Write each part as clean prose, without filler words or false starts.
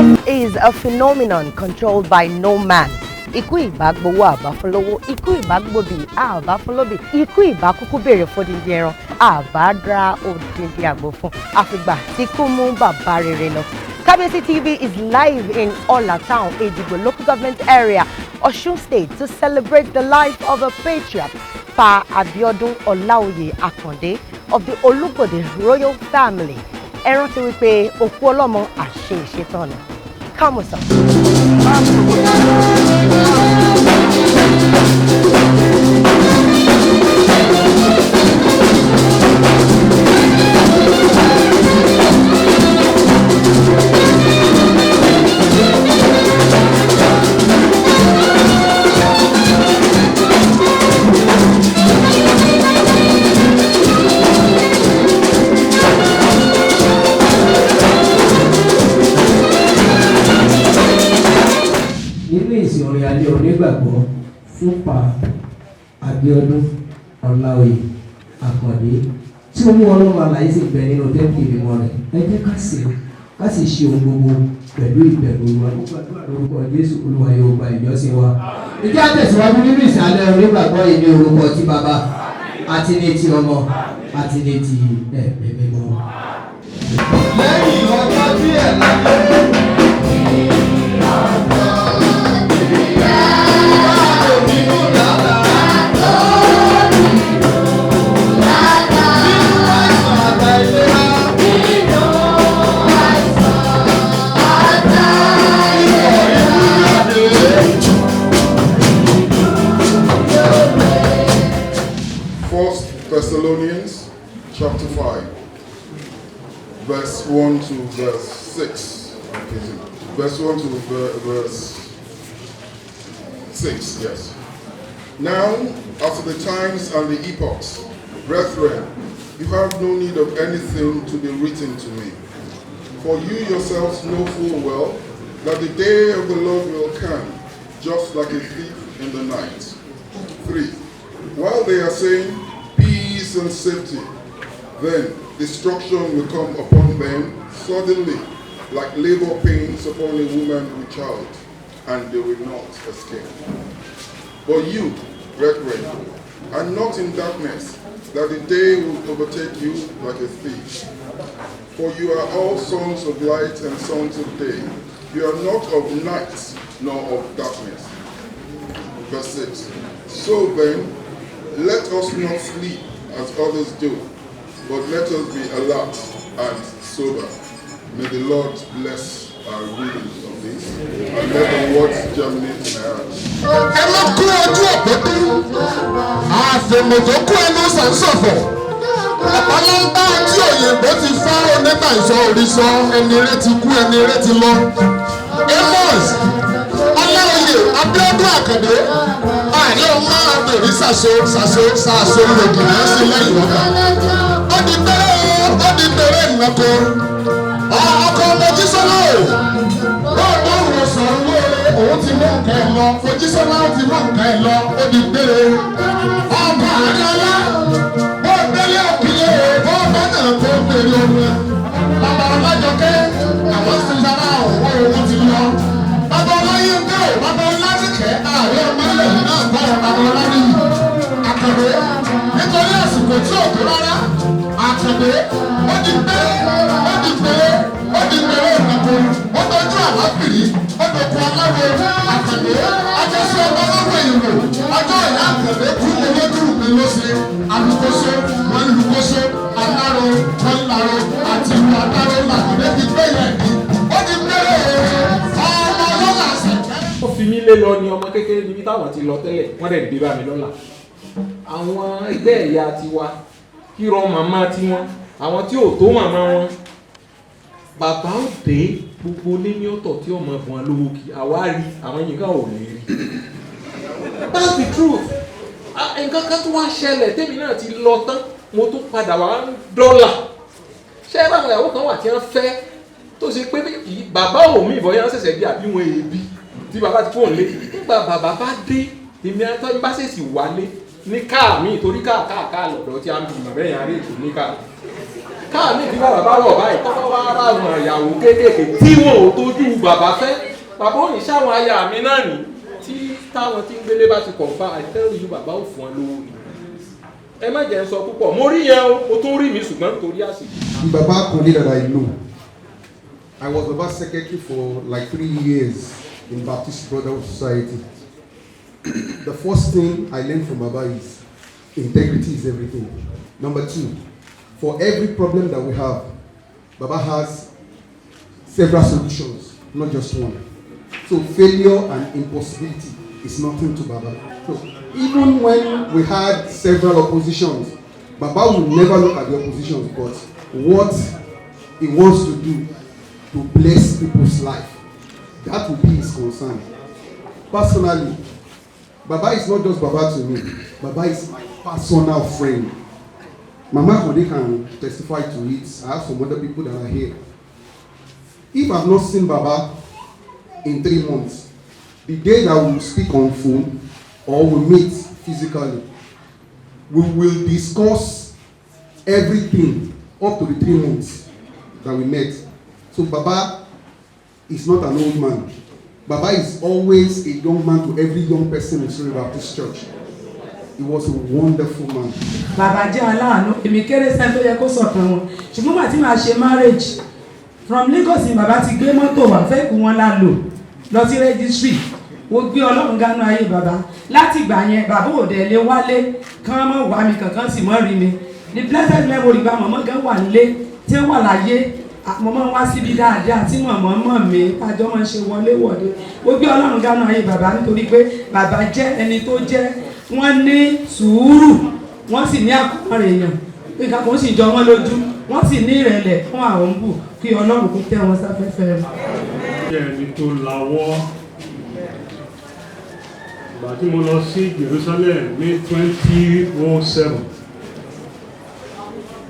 Death is a phenomenon controlled by no man. Ikú ìbá gbowó àbá fọlọ́wọ́, ikú ìbá gbòbí àbá fọlọ́bì, ikú ìbá kúkú béèrè fódìdí ẹran, àbá dá òdìdí àgbò fún, àfìgbà tí kú mú bàbá rere lọ. Kabiyesitv is live in Ola Town, Ejigbo local government area, Osun State, to celebrate the life of a patriarch, Pa Abiodun Olaoye Akande of the Olubode royal family. Ẹ rántí wípé òkú ọlọ́mọ àṣẹ ìṣetán ni. Come with us. Onígbàgbọ́ fún Pa Abiodun Olaoye Akande tí ó mú Ọlọ́run àlàyé sì bẹ nínú tẹ́ḿpìlì mímọ́ rẹ̀. Ẹ jẹ́ ká sì ṣe ohun gbogbo pẹ̀lú ìbẹ̀rù wa. Mo gbàdúrà lórúkọ Jésù, Olúwa yóò gba ìjọsìn wa. Ìjọ àtẹ̀síwájú nínú ìsàlẹ̀ onígbàgbọ́ yìí ní orúkọ ti Bàbá àti ní ti Ọmọ àti ní ti Ẹ̀mí Mímọ́. Lẹ́yìn ọjọ́ díẹ̀ láyé. Thessalonians chapter 5, verse 1 to verse 6. Verse 1 to verse 6, yes. Now, after the times and the epochs, brethren, you have no need of anything to be written to me. For you yourselves know full well that the day of the Lord will come, just like a thief in the night. 3. While they are saying, peace and safety, then destruction will come upon them suddenly, like labor pains upon a woman with child, and they will not escape. But you, brethren, are not in darkness, that the day will overtake you like a thief. For you are all sons of light and sons of day. You are not of night, nor of darkness. Verse 6. So then, let us not sleep as others do, but let us be alert and sober. May the Lord bless our reading of this, and let the words germinate in our hearts. Abiodun Akande, àní ọmọ àbẹ̀rí ṣàṣọ ìrògìnà sí lẹ́yìn ọ̀gá. Ó di bẹ̀rẹ̀ ìnàkó. Ọkọ̀ Mojísọ́lá o. Bọ́ọ̀lù ọ̀rọ̀ sọ̀rọ̀ lóore, òun ti mú nǹkan ẹ̀ lọ. Mojísọ́lá ti mú nǹkan ẹ̀ lọ. Ó di bẹ̀rẹ̀. Ọba Adéọlá, bó bẹ̀rẹ̀ òkìlẹ̀ o, bó bẹ̀rẹ̀ tó bẹ̀rẹ̀ omi. Bàbá Ọlájọkẹ́, àwọn sì sára òwò òun ti lọ. Bàbá Ọláyínká o, bàbá Ọládìkẹ́, ààrẹ ọmọlẹ̀ náà bá bàbá Ọládìkẹ́. Akande, nítorí àsìkò tí ò tó rárá, Akande, ó di pé ìrìnàkó, ó tọ́jú àlápìrí, ó dòkú aláwọ̀, Akande, ajẹ́sí ọmọ lọ́wọ́ ìrò, ọjọ́ ìyá Akande kú mi lójú mi ló ṣe, alùkóso, wọ́n lùkóso, aláró, wọ́n láró, àti ìwà aláró làkúndé ti gbé yẹn ní. Ó di pé ọmọ lọ́la ṣẹ̀. Ó fi mí lé lọ ní ọmọ kékeré níbi táwọn ti lọ tẹ́lẹ̀, wọ́n dẹ̀ dé bá mi lọ́la. Àwọn ẹgbẹ́ ẹ̀yà tiwa kíro màmá tiwọn, àwọn tí ò tó màmá wọn, bàbá ò dé gbogbo lé ní ọ̀tọ̀ tí ọmọ ẹ̀fọn lówó kí àwa rí àwọn Yinka ò lè rí. That's the truth. Nǹkan kan tó wá ṣẹlẹ̀ tèmi náà ti lọ tán, mo tún padà wá dọ́là. Ṣé ẹ báwọn ìyàwó kan wà tí wọ́n fẹ́ tó ṣe pé bàbá òmí ìbọn yẹn ṣẹ̀ṣẹ̀ bí àbí wọn èébí tí bàbá ti fóun lé. Nígbà bàbá bá dé, èmi àtọ́ bá ṣèṣì wálé ní káà mi torí káà lọ́dọ̀ tí a ń bì mọ̀ bẹ́ẹ̀ yẹn á rí ètò ní káà. káà ní ìdí bàbá rọ̀ báyìí tọ́kọ́ wá ara àwọn ìyàwó kéékèèké tí wọn ò tójú bàbá fẹ́ bàbá ò ní sáwọn aya mi náà ní tí táwọn tí ń gbélé bá ti kọ̀ fà I tell you bàbá ò fún ọ lówó ni ẹ má jẹ́ sọ púpọ̀ mo rí yẹn o mo tún rí mi ṣùgbọ́n nítorí àsìkò. The Baba Akande that I know, I was Baba secretary for like 3 years in Baptist Brotherhood Society. The first thing I learned from Baba is integrity is everything. Number 2, for every problem that we have, Baba has several solutions, not just one. So failure and impossibility is nothing to Baba. So even when we had several oppositions, Baba will never look at the oppositions, but what he wants to do to bless people's life. That will be his concern. Personally, Baba is not just Baba to me. Baba is my personal friend. Mama Akande can testify to it. I have some other people that are here. If I've not seen Baba in 3 months, the day that we will speak on phone or we meet physically, we will discuss everything up to the 3 months that we met. So Baba is not an old man. Baba is always a young man to every young person in Surrey Baptist Church. He was a wonderful man. Baba jẹ́ aláàánú, èmi kéré sẹ́ni tó yẹ kó sọ̀tàn wọn. Ṣùgbọ́n bàtí màá ṣe marriage from Lagos ni bàbá ti gbé mọ́tò wá fẹ́ kú wọn lálò lọ sí registry. Wọ́n gbé Ọlọ́run gánú ayé bàbá. Láti ìgbà yẹn bàbá òde lé wálé kán mọ́ wá mi kankan sì mọ́ rí mi. The blessed memory bá mọ̀mọ́ gan wà nílé tí wọ́n wà láyé. Mọ̀mọ́ wá síbi dáadáa tí mọ̀mọ́ mọ̀ mí àjọ máa ń ṣe wọlé wọ̀de. Wọ́n gbé Ọlọ́run gánú ayé bàbá nítorí pé bàbá jẹ́ ẹni tó jẹ́ wọ́n ní sùúrù wọ́n sì ní àkọ́rọ̀ èèyàn nǹkan kan sì jọ wọ́n lójú wọ́n sì ní ìrẹ̀lẹ̀ fún àwọn ń bù kí Ọlọ́run kó tẹ́ wọn sáfẹ́fẹ́ rẹ̀. Jẹ́ ẹni tó lawọ́ ìgbà tí mo lọ sí Jerusalem ní 2007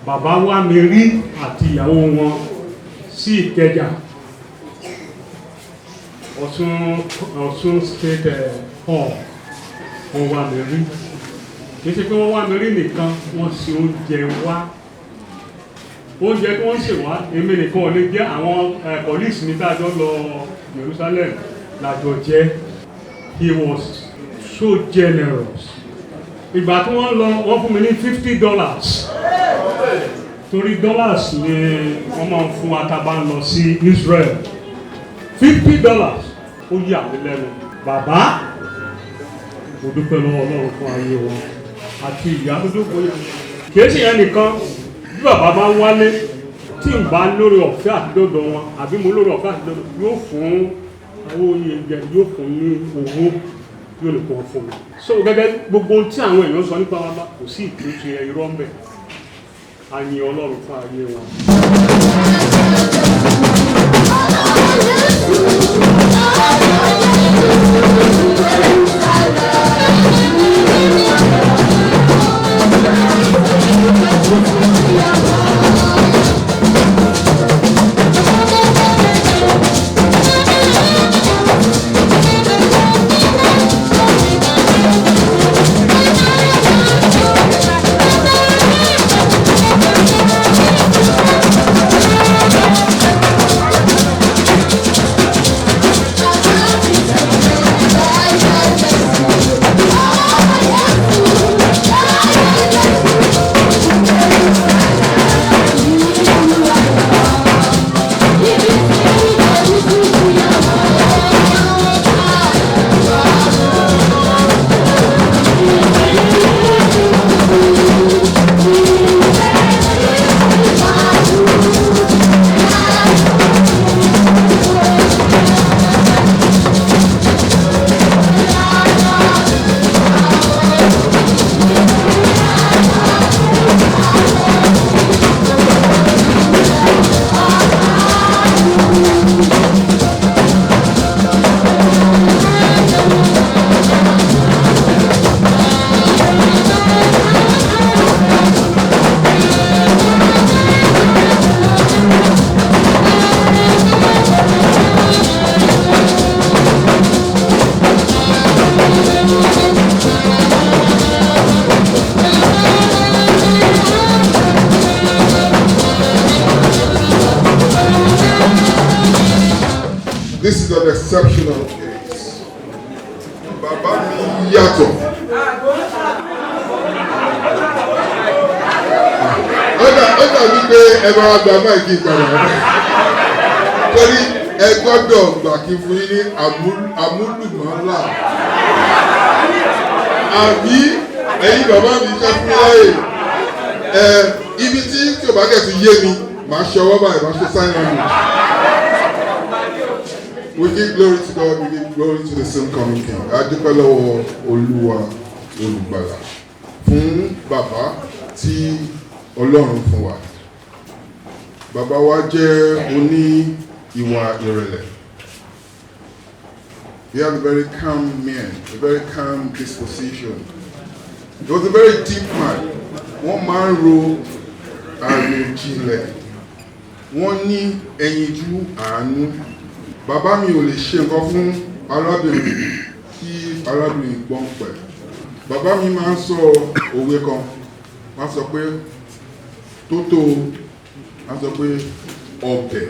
bàbá wá mi rí àti ìyàwó wọn sí Ìkẹjà Osun State Hall wọ́n wá mi rí kì í ṣe pé wọ́n wá mi rí nìkan wọ́n ṣe oúnjẹ wá oúnjẹ tí wọ́n ṣe wá èmi nìkan ò lè jẹ́ àwọn colleagues mi tá a jọ lọ Jerusalem lájọ jẹ́. He was so generous. Ìgbà tí wọ́n lọ wọ́n fún mi ní $50 torí dollars ni wọ́n máa ń fún wa tá a bá ń lọ sí Israel. $50 ó yà mí lẹ́nu. Bàbá mo dúpẹ́ lọ́wọ́ Ọlọ́run fún ayé wọn àti ìyá tó dúpọ̀ yẹn. Kìí ṣe yẹn nìkan bí bàbá bá wálé tí n bá lórí ọ̀fẹ́ àtidọ́dọ̀ wọn àbí mo lórí ọ̀fẹ́ àtidọ́dọ̀ yóò fún àwọn oyè jẹ yóò fún ní owó yóò lè kọ́ fún mi. So gẹ́gẹ́ gbogbo tí àwọn èèyàn sọ nípa wa kò sí ìtúnṣe irọ́ ń bẹ̀. A yin Ọlọ́run fún ayé wọn. This is an exceptional case. Bàbá mi yàtọ̀. Ó dàbí pé ẹ máa gba máìkì padà. Torí ẹ gbọ́dọ̀ gbà kí fún yín ní àmúlùmọ́lá. Àbí ẹ̀yin bàbá mi ṣe fún láyè. Ibi tí ò bá kẹ̀ tún yé mi, màá ṣe ọwọ́ báyìí, màá ṣe sign language. We give glory to God, we give glory to the soon coming King. Adúpẹ́ lọ́wọ́ Olúwa olùgbàlà fún bàbá tí Ọlọ́run fún wa. Bàbá wa jẹ́ oní ìwà ìrẹ̀lẹ̀. He had a very calm man, a very calm disposition. He was a very deep man. Wọ́n máa ń ro àròjinlẹ̀. Wọ́n ní ẹyinjú àánú. Bàbá mi ò lè ṣe nǹkan fún arábìnrin kí arábìnrin gbọ́n pẹ̀. Bàbá mi máa ń sọ òwe kan, máa sọ pé tótó, máa sọ pé ọbẹ̀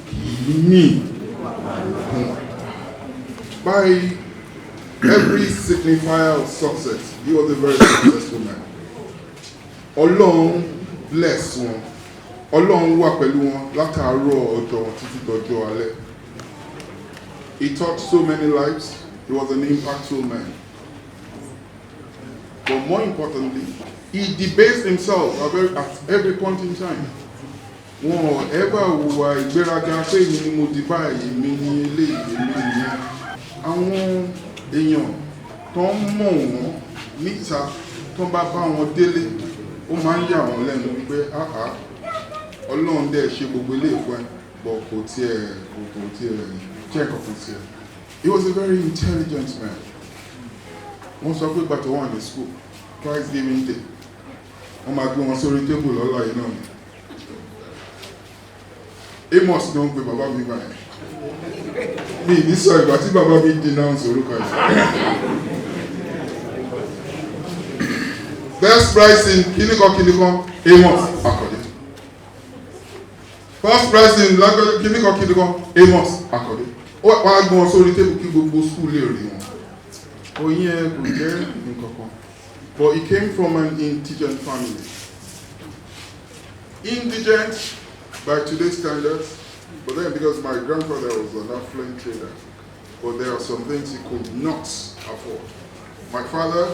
kìí mì. By every signifier of success, he was a very successful man. Ọlọ́run bless wọn. Ọlọ́run wà pẹ̀lú wọn látàárọ̀ ọjọ́ wọn títí dọjọ́ alẹ́. He touched so many lives. He was an impactful man. But more importantly, he debased himself at every point in time. Wọ́n ever wùwà ìgbéraga pé èmi ni mo di báyìí, èmi ni eléyìí, èmi nìyẹn. Àwọn èèyàn tó ń mọ̀ wọ́n níta tó bá bá wọn délé, ó máa ń yà wọ́n lẹ́nu wípé Ọlọ́run dẹ̀ ṣe gbogbo eléyìí fún ẹ, but kò tiẹ̀ check up on here. He was a very intelligent man. Wọ́n sọ pé bàtà wà ní school, Christ giving day. Wọ́n máa gbé wọn sórí table lọ́la yìí náà ni. Amos ló ń pe bàbá mi báyìí. Mi ní sọ ìgbà tí bàbá mi denounce orúkọ yìí. Best prize in kíníkan Amos Akande. First prize in kíníkan Amos Akande. Wọ́n á gbé wọn sórí table kí gbogbo school lè rí wọn. Oyin ẹ kò jẹ́ nǹkan kan. But he came from an indigent family. Indigent by today's standards, but then because my grandfather was an affluent trader, but there are some things he could not afford. My father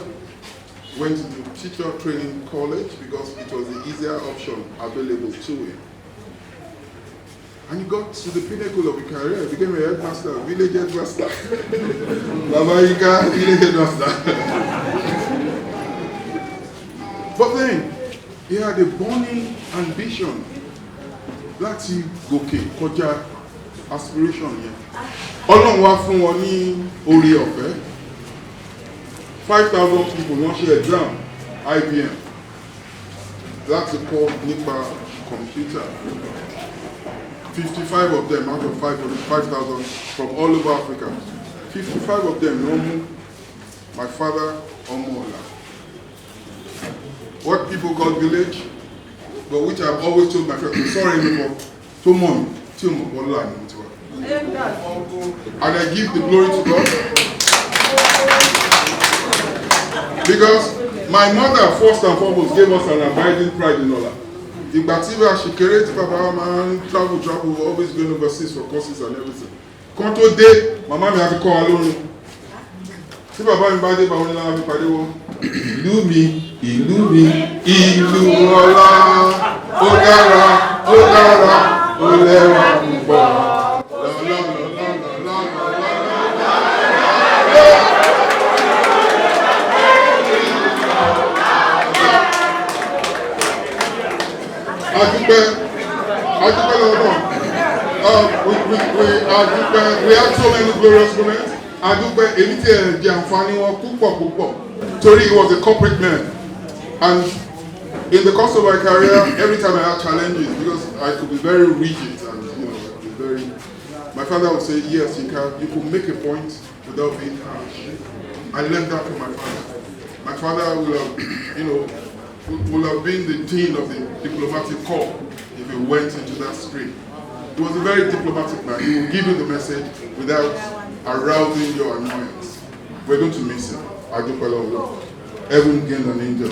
went to teacher training college because it was the easier option available to him. And he got to the pinnacle of his career. He became a headmaster, village headmaster. Baba Yinka, village headmaster. But then, he had a burning ambition láti gòkè kọjá aspiration yẹn. Ọlọ́run wá fún wọn ní oore ọ̀fẹ́. 5,000 people wọ́n ṣe exam IBM láti kọ́ nípa computer. 55 of them out of 5,000 from all over Africa. 55 of them know my father Omola. What people call village, but which I've always told my friends, sorry, to money, and I give the glory to God. Because my mother, first and foremost, gave us an abiding pride in Allah. Ìgbà tí bá ṣe kéré tí bàbá máa ń travel, always going overseas for courses and everything. Kan tó dé, màmá mi á fi kọ́ wa lórin. Tí bàbá mi bá dé, bàbá mi lára fi pàdé wọn. Ìlú mi, ìlú ọlá, ó dára, ó lẹ́wà púpọ̀. We had so many glorious moments. Adúpẹ́ èmi tí ẹ jẹ àǹfààní wọn púpọ̀. Torí he was a corporate man, and in the course of my career, every time I had challenges, because I could be very rigid and be very. My father would say, "Yes, you could make a point without being harsh." I learned that from my father. My father will have, will have been the dean of the diplomatic corps if he went into that stream. He was a very diplomatic man. He will give you the message without arousing your annoyance. We're going to miss him. Adupelo, heaven gained an angel.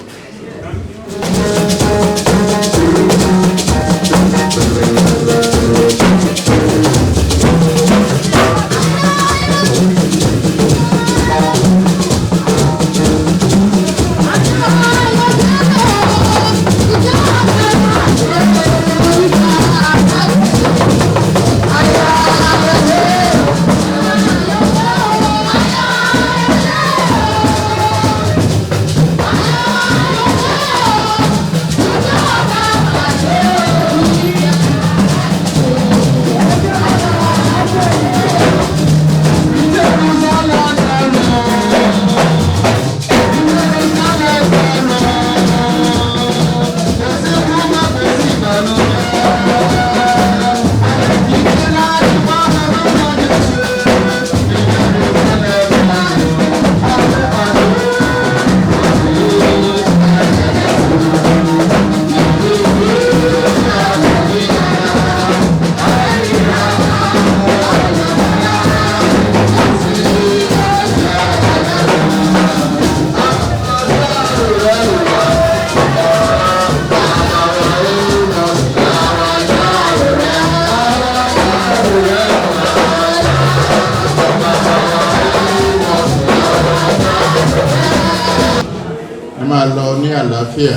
máa lọ ní àlàáfíà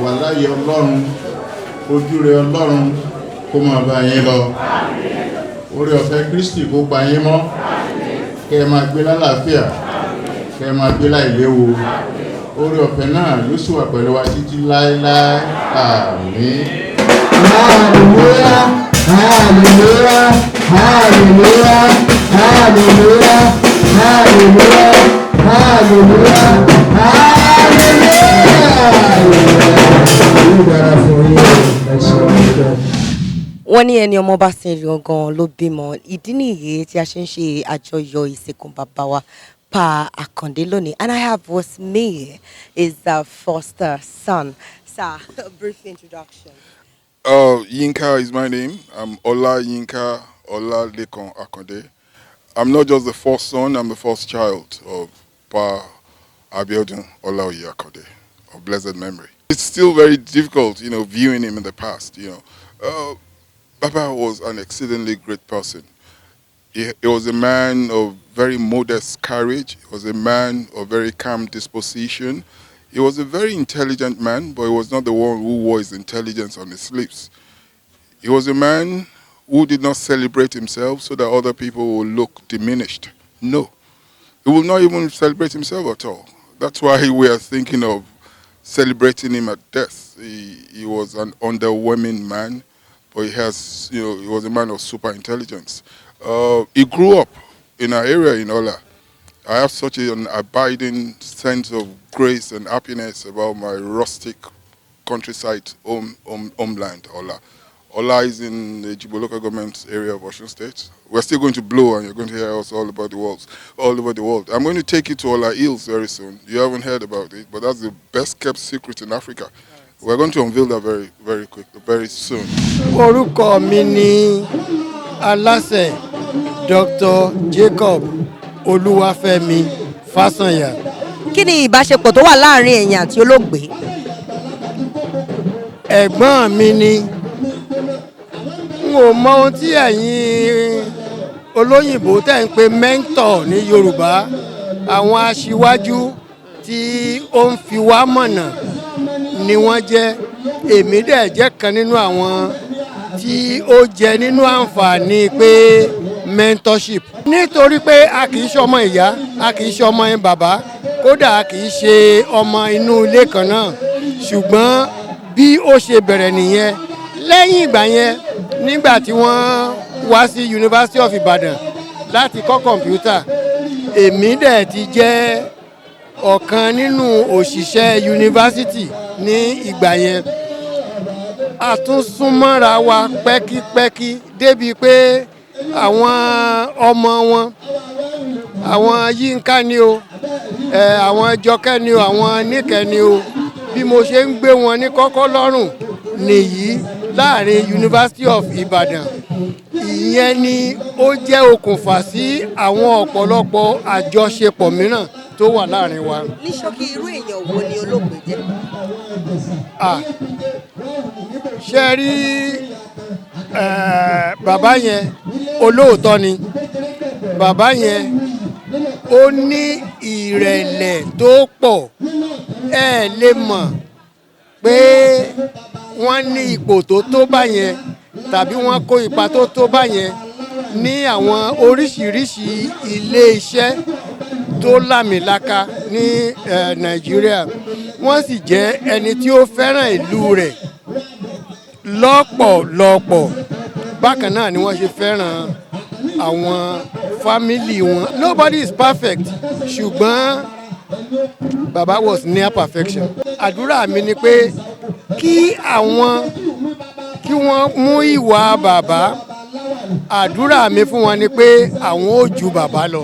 wà láyé Ọlọ́run ojúre Ọlọ́run kó máa bá yín lọ oore ọ̀fẹ́ Kristi kó pa yín mọ́ kẹ́ ẹ máa gbé lálàáfíà kẹ́ ẹ máa gbé láìléwu oore ọ̀fẹ́ náà yóò sì wà pẹ̀lú wa títí láéláé àmín. Hallelujah, hallelujah, hallelujah, hallelujah, hallelujah, hallelujah, hallelujah. Wọ́n ní ẹni ọmọ bá sin gangan ló bímọ. Ìdí nìyí tí a ṣe ń ṣe àjọyọ̀ ìsìnkú bàbá wa Pa Akande lónìí. And I have with me is the foster son. Sir, a brief introduction. Yinka is my name. I'm Ola Yinka Olaoye Akande. I'm not just the first son, I'm the first child of Pa Abiodun Olaoye Akande of blessed memory. It's still very difficult, viewing him in the past, Baba was an exceedingly great person. He was a man of very modest courage. He was a man of very calm disposition. He was a very intelligent man, but he was not the one who wore his intelligence on his sleeves. He was a man who did not celebrate himself so that other people would look diminished. No. He will not even celebrate himself at all. That's why we are thinking of celebrating him at death. He was an underwhelming man, but he was a man of super intelligence. He grew up in our area in Ola. I have such an abiding sense of grace and happiness about my rustic countryside homeland, Ola. Ola is in the Jibo local government area of Osun State. We're still going to blow, and you're going to hear us all over the world. I'm going to take you to Ola Hills very soon. You haven't heard about it, but that's the best kept secret in Africa. We're going to unveil that very soon. Orúkọ mi ni Aláṣẹ Dr. Jacob Olúwafẹ́mi Fásànyà. Kí ni ìbáṣepọ̀ tó wà láàrin ẹ̀yin àti olóògbé? Ẹ̀gbọ́n mi ni. N ò mọ ohun tí ẹ̀yin olóyìnbó tẹ̀ ń pè mentor ní Yorùbá, àwọn aṣíwájú tí ó ń fi wá mọ̀nà ni wọ́n jẹ́. Èmi dẹ̀ jẹ́ kan nínú àwọn tí ó jẹ nínú àǹfààní pé mentorship. Nítorí pé a kì í ṣe ọmọ ìyá, a kì í ṣe ọmọ bàbá, kódà a kì í ṣe ọmọ inú ilé kan náà. Ṣùgbọ́n bí ó ṣe bẹ̀rẹ̀ nìyẹn. Lẹ́yìn ìgbà yẹn, nígbà tí wọ́n wá sí University of Ibadan láti kọ́ kọ̀mpútà, èmi dẹ̀ ti jẹ́ ọ̀kan nínú òṣìṣẹ́ yunifásitì ní ìgbà yẹn. A tún súnmọ́ra wa pẹ́kípẹ́kí débi pé àwọn ọmọ wọn, àwọn Yinka ni o, àwọn Jọkẹ́ ni o, àwọn Níkẹ́ ni o, bí mo ṣe ń gbé wọn ní kọ́kọ́ lọ́rùn nìyí láàrin University of Ibadan. Ìyẹn ni ó jẹ́ okùnfà sí àwọn ọ̀pọ̀lọpọ̀ àjọṣepọ̀ mìíràn tó wà láàrin wa. Ní ṣókí irú èèyàn wo ni olóògbé jẹ́? Ṣé rí bàbá yẹn olóòótọ́ ni. Bàbá yẹn ó ní ìrẹ̀lẹ̀ tó pọ̀. Ẹ lè mọ̀ pé wọ́n ní ipò tó tó báyẹn tàbí wọ́n kó ipa tó tó báyẹn ní àwọn oríṣiríṣi ilé iṣẹ́ tó lámìlaka ní Nàìjíríà. Wọ́n sì jẹ́ ẹni tí ó fẹ́ràn ìlú rẹ̀ lọ́pọ̀lọpọ̀. Bákan náà ni wọ́n ṣe fẹ́ràn àwọn fámìlì wọn. Nobody is perfect, ṣùgbọ́n baba was near perfection. Àdúrà mi ni pé kí wọ́n mú ìwà bàbá. Àdúrà mi fún wọn ni pé àwọn ò ju bàbá lọ.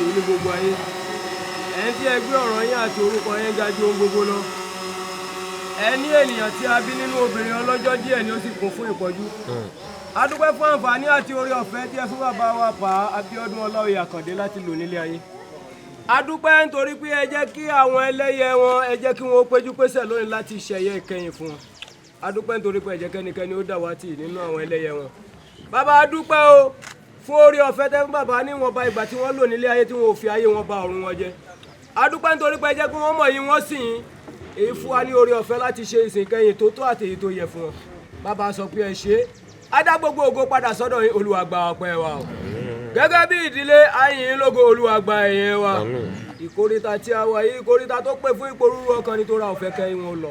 pè ní gbogbo ayé ẹni tí ẹ gbé ọ̀rọ̀ yín àti orúkọ yín ga ju ohun gbogbo lọ ẹni ènìyàn tí a bí nínú obìnrin ọlọ́jọ́ díẹ̀ ni ó sì kún fún ìpọ́jú a dúpẹ́ fún àǹfààní àti oore ọ̀fẹ́ tí ẹ fún bàbá wa pa Abiodun Olaoye Akande láti lò nílé ayé a dúpẹ́ nítorí pé ẹ jẹ́ kí àwọn ẹlẹ́yẹ wọn ẹ jẹ́ kí wọ́n péjú pésẹ̀ lónìí láti ṣẹ̀yẹ ìkẹyìn fún wọn a dúpẹ́ nítorí pé ẹ jẹ́ kẹ́nikẹ́ni ó dàwátì nínú àwọn ẹlẹ́yẹ wọn bàbá a dúpẹ́ o fún oore ọ̀fẹ́ tẹ́ fún bàbá níwọ̀nba ìgbà tí wọ́n lò nílé ayé tí wọn ò fi ayé wọn bà ọ̀run wọn jẹ́ a dúpẹ́ nítorí pé ẹ jẹ́ kí wọ́n mọ̀ yín wọ́n sìn yín èyí fún wa ní oore ọ̀fẹ́ láti ṣe ìsìn kẹ́yìn tó tó àti èyí tó yẹ fún wọn bàbá sọ pé ẹ ṣe é á dá gbogbo ògo padà sọ́dọ̀ yín Olúwa gba ọpẹ́ wa o gẹ́gẹ́ bí ìdílé ayìn lógo Olúwa gba ẹ̀yẹ wa ìkórìtà tí a wà yìí ìkórìtà tó pé fún ìpòrúurú ọkàn nítorí àwọn fẹ́ kẹ́yìn wọn lọ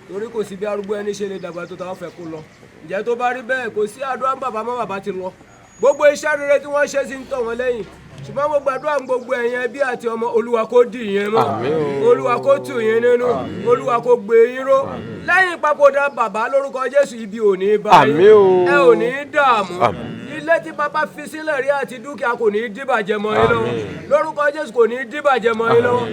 torí kò sí bí arúgbó ẹni ṣe lè dàgbà tó táwọn fẹ́ kó lọ ǹjẹ́ tó bá rí bẹ́ẹ̀ kò sí àdúrà bàbá mọ́ bàbá ti lọ gbogbo iṣẹ́ rere tí wọ́n ṣe sí ń tọ̀ wọ́n lẹ́yìn ṣùgbọ́n gbogbo àdúrà gbogbo ẹ̀yin ẹbí àti ọmọ Olúwa kó dì yín mọ́ Olúwa kó tù yín nínú Olúwa kó gbé yín ró lẹ́yìn ìpapòdà bàbá lórúkọ Jésù ibi ò ní bá yín ẹ ò ní dààmú ilé tí bàbá fi sílẹ̀ rí àti dúkìá kò ní dìbàjẹ́ mọ́ yín lọ́wọ́ lórúkọ Jésù kò ní dìbàjẹ́ mọ́ yín lọ́wọ́.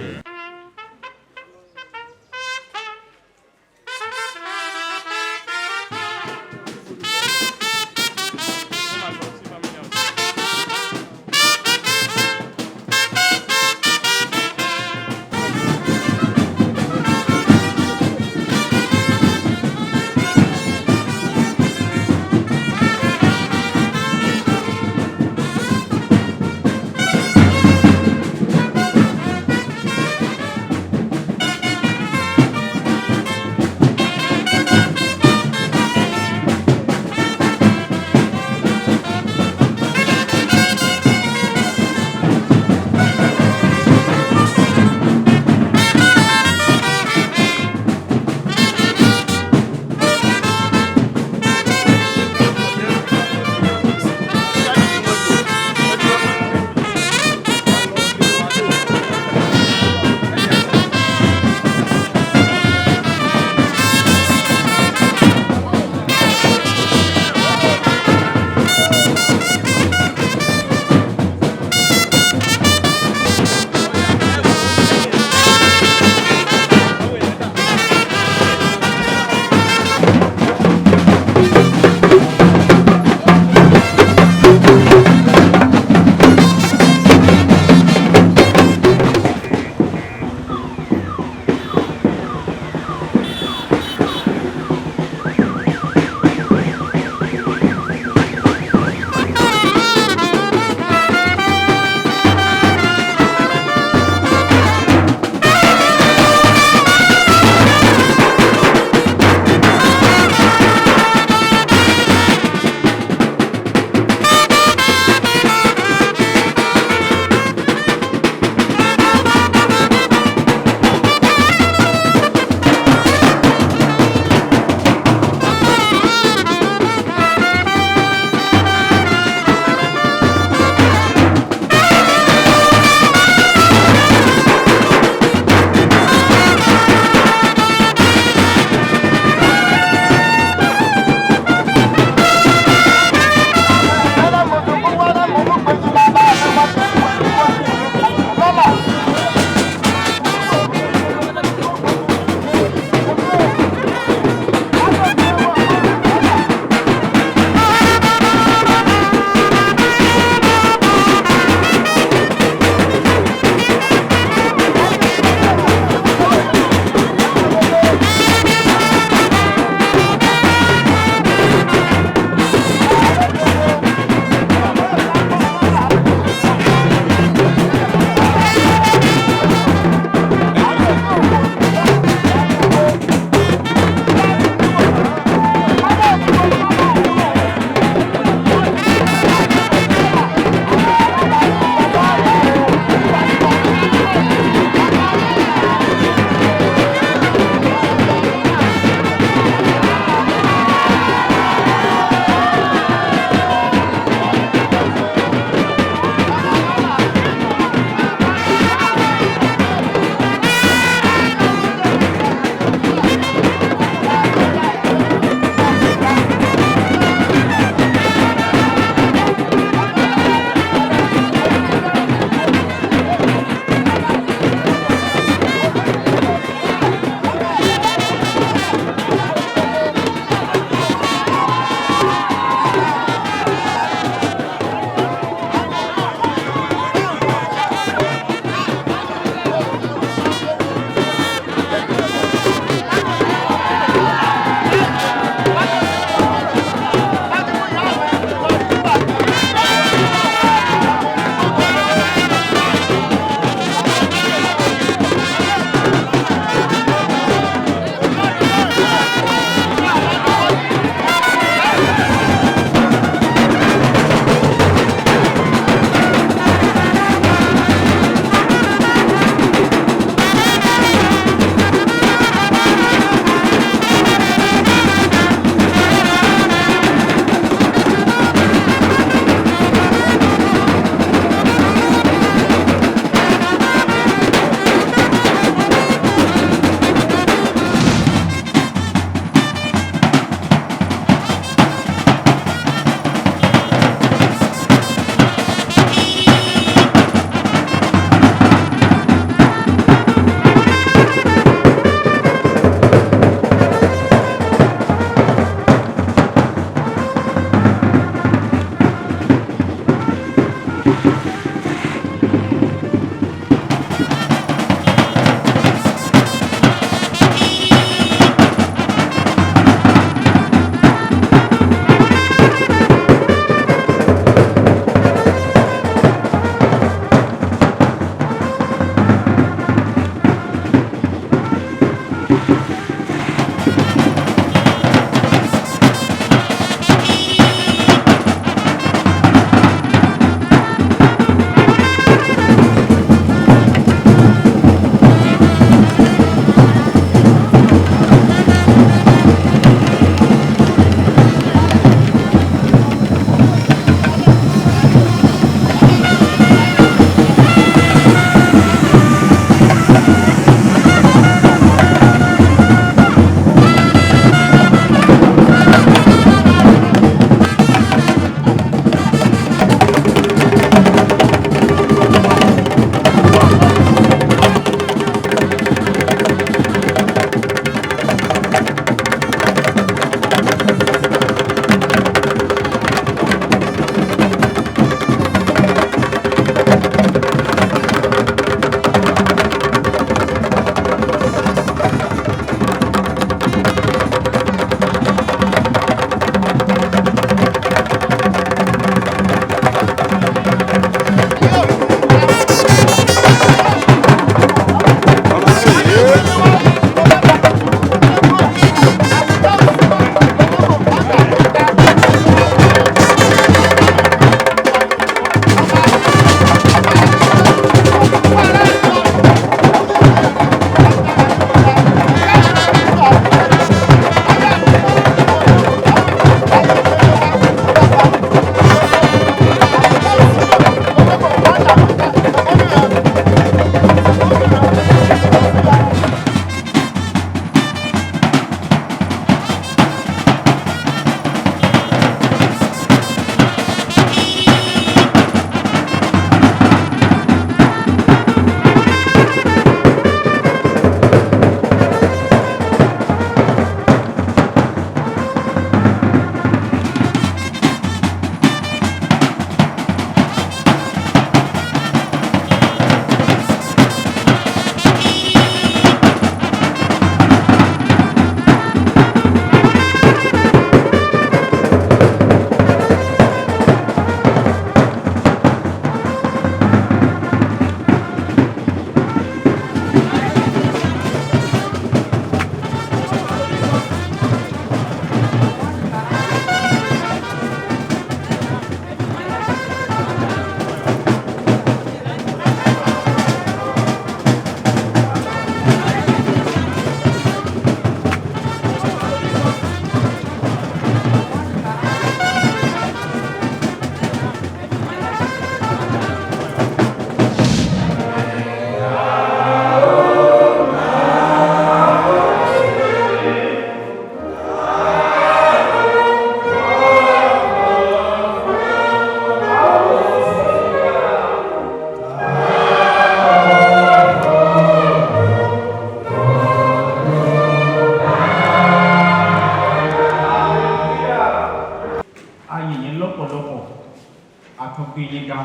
àtúngbé Yinka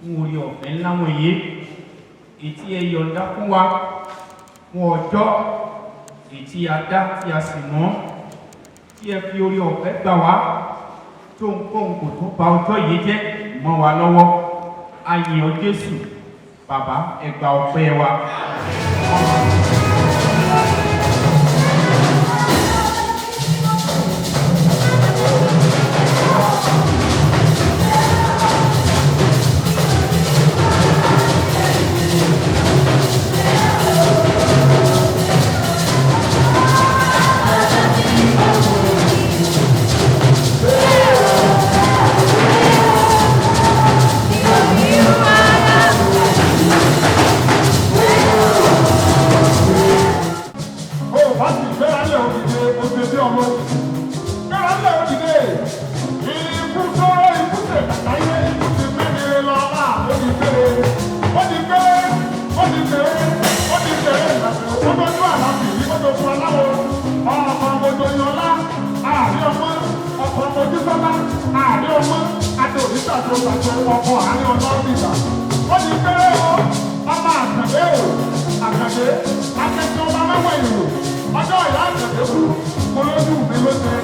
fún orí ọ̀fẹ́ ńlá wọ̀nyí ètí ẹ yọ̀ǹda fún wa fún ọjọ́ ètí a dá tí a sì mọ́ tí ẹ fi orí ọ̀fẹ́ gbà wá tó ń kóhun kò tó ba ọjọ́ yìí jẹ́ mọ́ wa lọ́wọ́ a yìn ọ́ Jésù bàbá ẹ gba ọpẹ́ wa. Thank you. kọ̀ọ̀kan àárín ọlọ́ọ̀bìgbà. Ó ti péré o, ọmọ àkàndé o, àkàndé, akẹ́kọ̀ọ́ ọba mẹ́wàá ìlú. Ọjọ́ ìyá àkàndé kú, olójú mi ló ṣe.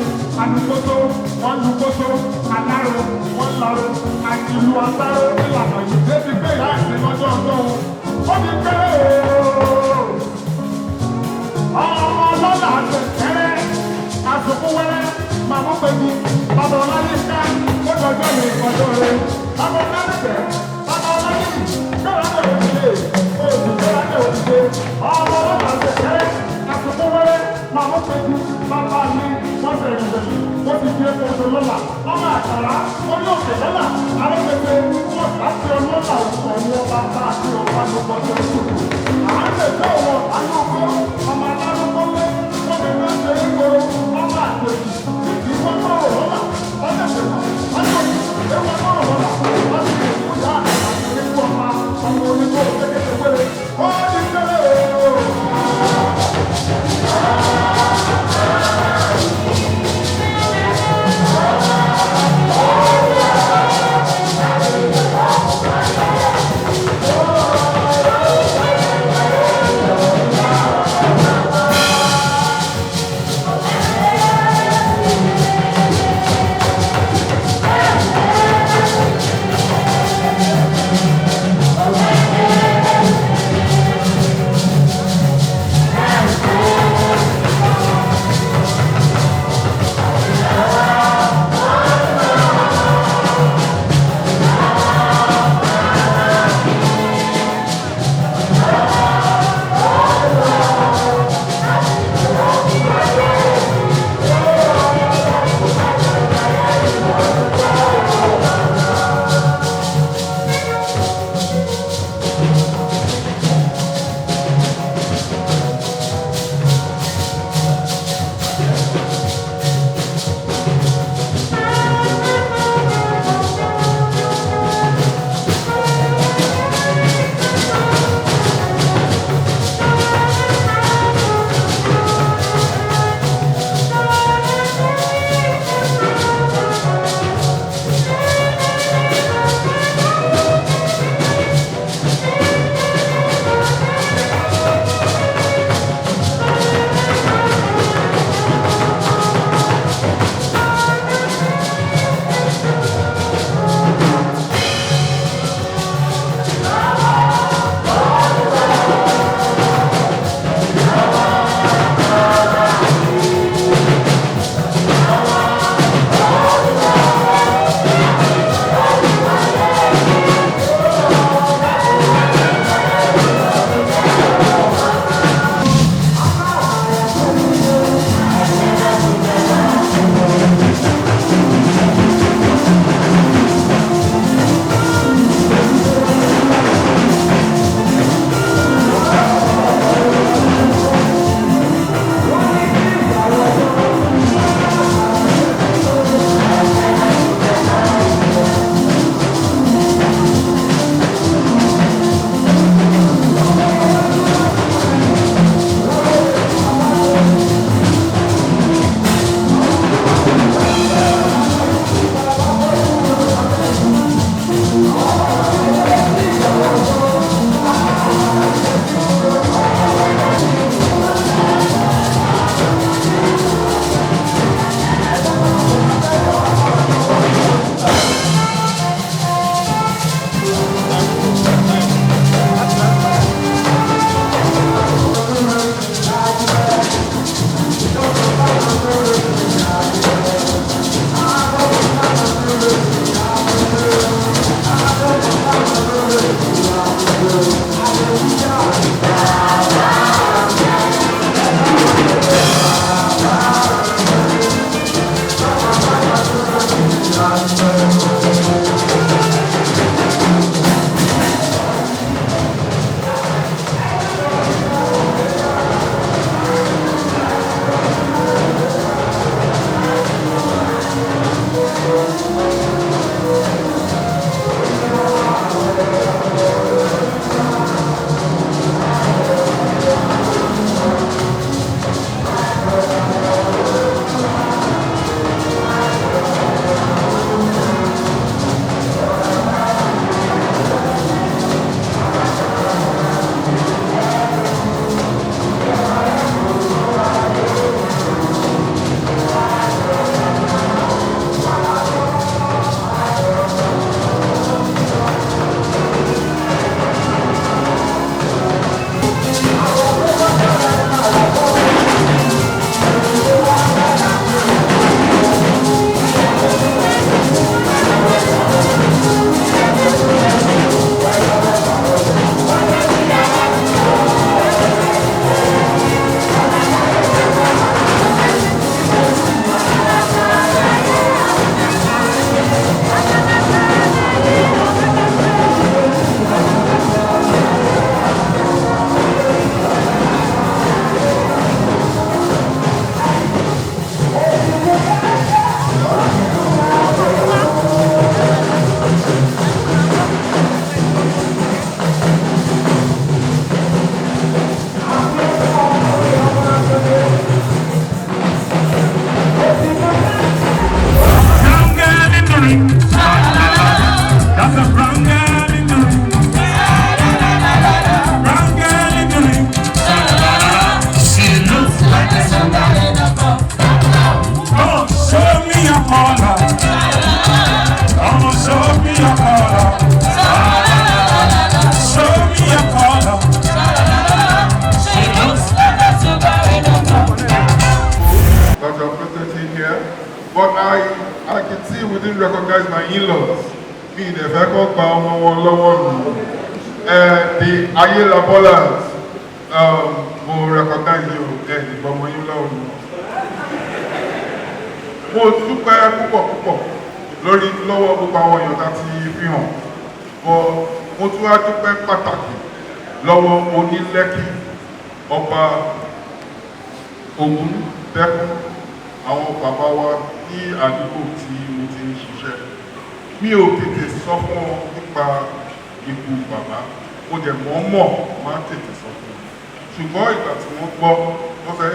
Alukoto, wọ́n lukoto, aláró, wọ́n láró, àtìlú asáró ìlànà yìí débi pé ìyá ìsìn lọ́jọ́ ọjọ́ o. Ó ti péré o. Ọmọ ọlọ́lá àtẹ̀kẹ́rẹ́, àsopọ̀ wẹ́rẹ́, màmú pẹ̀lú, bàbá ọlọ́lẹ́ká, ó dọjọ́ mi ọjọ́ rẹ̀. Bàbá ọlọ́lẹ́bẹ̀, bàbá ọlọ́lẹ́bì, kọ́lá ní òṣìṣẹ́, oṣù kọ́lá ní òṣìṣẹ́. Ọmọ ọlọ́lá àtẹ̀kẹ́rẹ́, àsopọ̀ wẹ́rẹ́, màmú pẹ̀lú, bàbá mi, wọ́n fẹ̀ ìrìnàjò, wọ́n ti fi epo oṣù lọ́la. Ọmọ àkàrà, wọ́n ní òkè lọ́la, àwọn pẹ̀pẹ̀, wọ́n láti ọlọ́lá òṣùwọ̀n ní ọba bá àti ọba lọ́pọ̀ tó ń sùn. Àwọn tẹ̀sẹ̀ wọn, àwọn ọkọ̀, ọmọ alárúkọ lé, wọ́n fi fẹ́ ṣe é kóró, ọmọ àtẹ̀jì, ìwọ́n náà lọ́la, ọjọ́ ìṣẹ̀lẹ̀, ọjọ́ ìṣẹ̀lẹ̀, ìwọ́n náà lọ́la, wọ́n ti fi kú yá àti ikú ọmọ onígbò kékeré péré, wọ́n ti kéré o. in-laws. Me, the vehicle bound one lower. The Ayela Bolas, will recognize you and from when you love me. Mo dúpẹ́ púpọ̀ lórí lọ́wọ́ gbogbo àwọn èèyàn láti fi hàn. Mo tún wá dúpẹ́ pàtàkì lọ́wọ́ onílẹ́kì ọba Ògún Dẹ́kun àwọn bàbá wa ní àdúgbò tí mo ti ń ṣiṣẹ́. Mi ò tètè sọ fún ọ nípa ikú bàbá, mo dẹ̀ mọ̀ máa tètè sọ fún ọ. Ṣùgbọ́n ìgbà tí wọ́n gbọ́, wọ́n fẹ́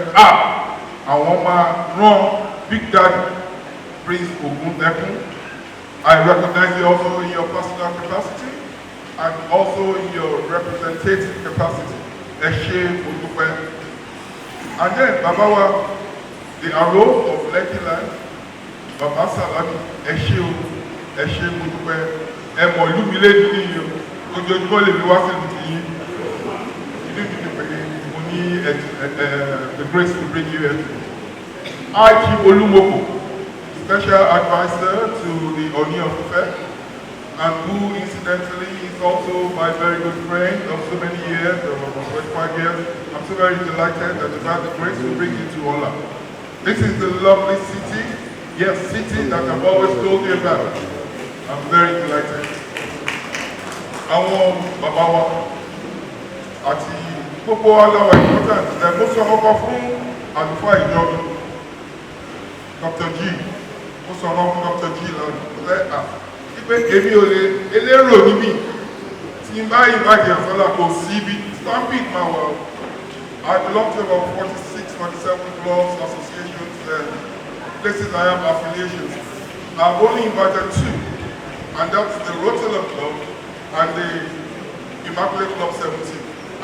àwọn máa rán Big Daddy Prince Ògún Dẹ́kun. I recognize you also in your personal capacity and also in your representative capacity. Ẹ ṣé mo dúpẹ́. And then bàbá wa, the Aro of Lekki Land, Bàbá Salami, ẹ ṣé mo dúpẹ́. Ẹ mọ̀ ìlú mi lédi ní iyo, ojoojúmọ́ lè mi wá sí ìlú yìí. Inú mi ní pé mo ní the grace to bring you here. Aji Olumoko, special advisor to the Oni of Ife, and who incidentally is also my very good friend of so many years, of 25 years. I'm so very delighted that I've had the grace to bring you to Ola. This is the lovely city, yes, city that I've always told you about. I'm very delighted. Àwọn bàbá wa àti gbogbo aláwọ̀ important ẹ̀ mo sọ ọkọ̀ fún àlùfáà ìjọba Dr. G. Mo sọ ọkọ̀ fún Dr. G lọ́nà pé èmi ò lè elérò ní mi tí n bá ìbàdí àfọlá kò sí ibi stampede máa wà. I belong to about 46, 47 clubs, associations, and places I have affiliations. I've only invited 2, and that's the Rotterdam Club and the Immaculate Club 17.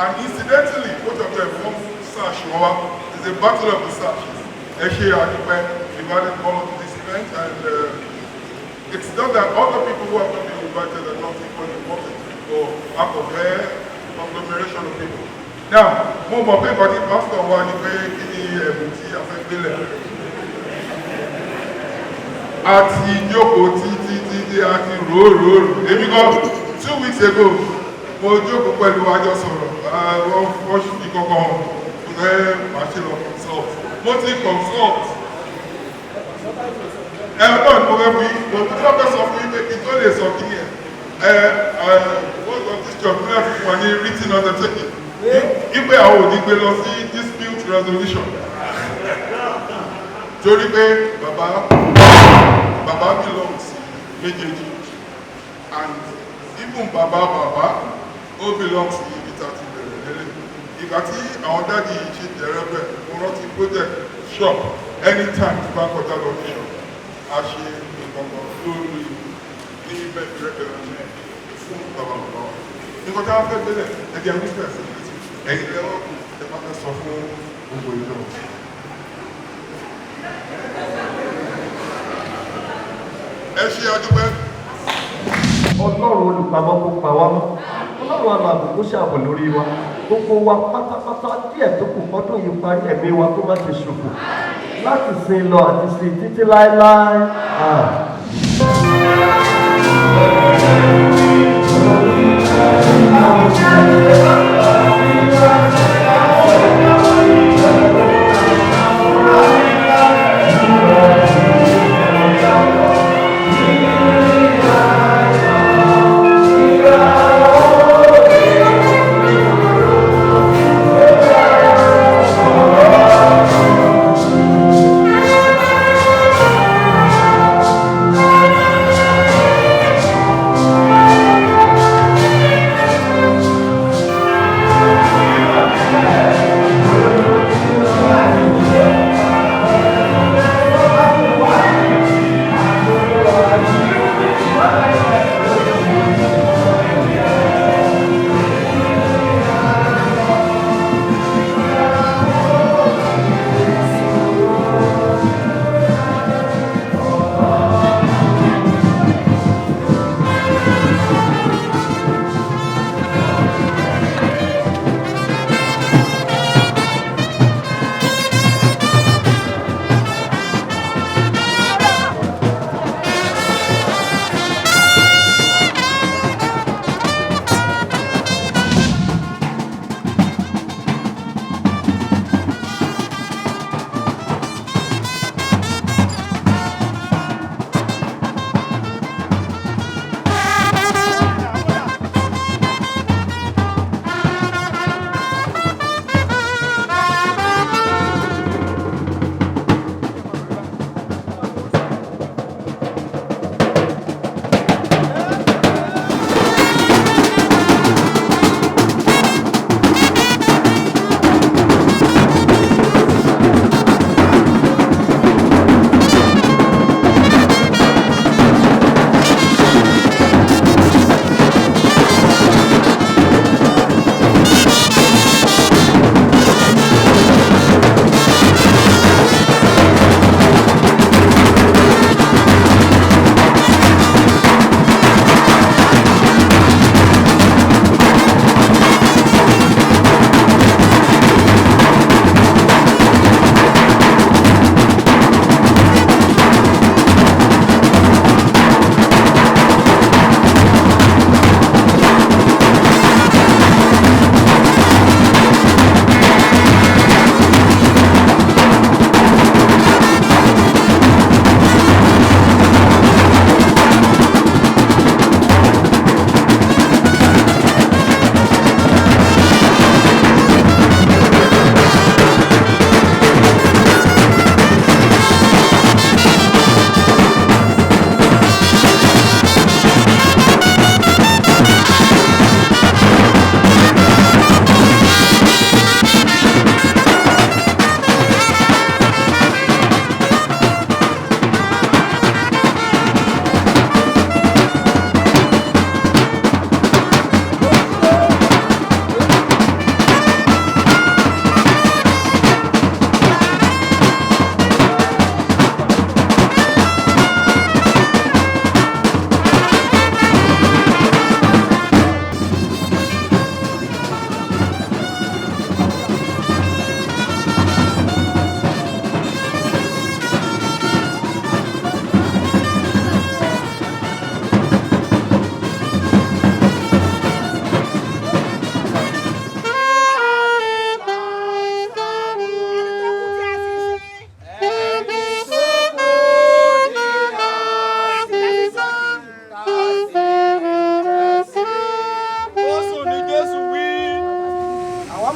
And incidentally, both of them form Sash. It's a battle of the Sashes. Eshe Adipe invited all of this event, and it's not that other people who have not been invited are not equally important, or out of rare conglomeration of people. Now, mo mọ̀ pé ìbàdí pásítọ̀ wa ni pé kí ni ẹ̀bùn tí a fẹ́ gbélẹ̀. A ti jókòó títí a ti rò. Èmi kan 2 weeks ago, mo jókòó pẹ̀lú àjọ sọ̀rọ̀. Wọ́n ṣùgbọ́n kankan fẹ́ máa ṣe lọ consult. Mo ti consult. Náà ni mo fẹ́ fi mo tí wọ́n fẹ́ sọ fún yín pé kí n tó lè sọ kí ni wọ́n sọ this job ní láti fún wa ní written undertaking. Ipe àwọn ò ní gbé lọ sí dispute resolution. Torí pé bàbá belong sí méjèèjì, and even bàbá ó belong sí ibi tá a ti bẹ̀rẹ̀ lẹ́lẹ̀. Ìgbà tí àwọn dáàdi ṣe bẹ̀rẹ̀ bẹ̀ mo rántí project shop anytime tí bá kọjá lọ ní shop a ṣe ìgbọ̀ngàn lórí ní bẹ̀rẹ̀ fún bàbá. Nǹkan tí a fẹ́ gbélẹ̀ ẹ̀dí àwọn ìfẹ́ sí ẹ̀yìn lẹ́wọ́ ẹ bá fẹ́ sọ fún gbogbo ìjọ. Ẹ ṣe adúpẹ́. Ọlọ́run olùpamọ́ kó pa wá mọ́. Ọlọ́run alààbò kó ṣàbò lórí wa. Gbogbo wa pátápátá díẹ̀ tó kù fọ́dún yìí parí ẹ̀mí wa kó má ṣe ṣòfò. Láti sin lọ àti sin títí láéláé. Thank you.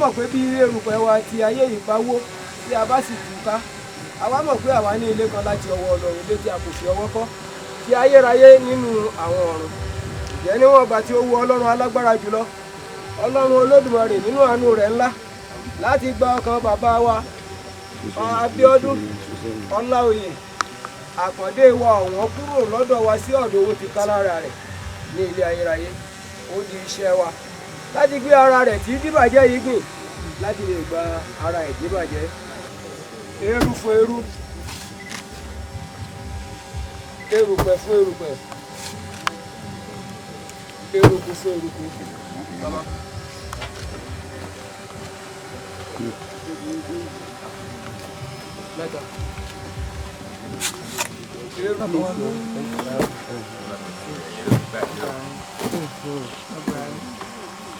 mọ̀ pé bí erùpẹ̀ wa ti ayé yìí bá wó tí a bá sì túká àwa mọ̀ pé àwa ní ilé kan láti ọwọ́ Ọlọ́run, ilé tí a kò fi ọwọ́ kọ́, ti ayérayé nínú àwọn ọ̀run. Ǹjẹ́ níwọ̀n ìgbà tí ó wu Ọlọ́run alágbára jùlọ, Ọlọ́run Olódùmarè nínú àánú rẹ̀ ńlá láti gba ọkàn bàbá wa Abiodun Olaoye Akande wa ọ̀wọ́n kúrò lọ́dọ̀ wa sí ọ̀dọ̀ owó ti ká lára rẹ̀ ní ilé ayérayé. Ó di iṣẹ́ wa láti gbé ara rẹ̀ tí díbàjẹ́ yìí gbìn láti lè gba ara ẹ̀ díbàjẹ́. Eru fún eru, erùpẹ̀ fún erùpẹ̀, eruku fún eruku. Mẹ́ta.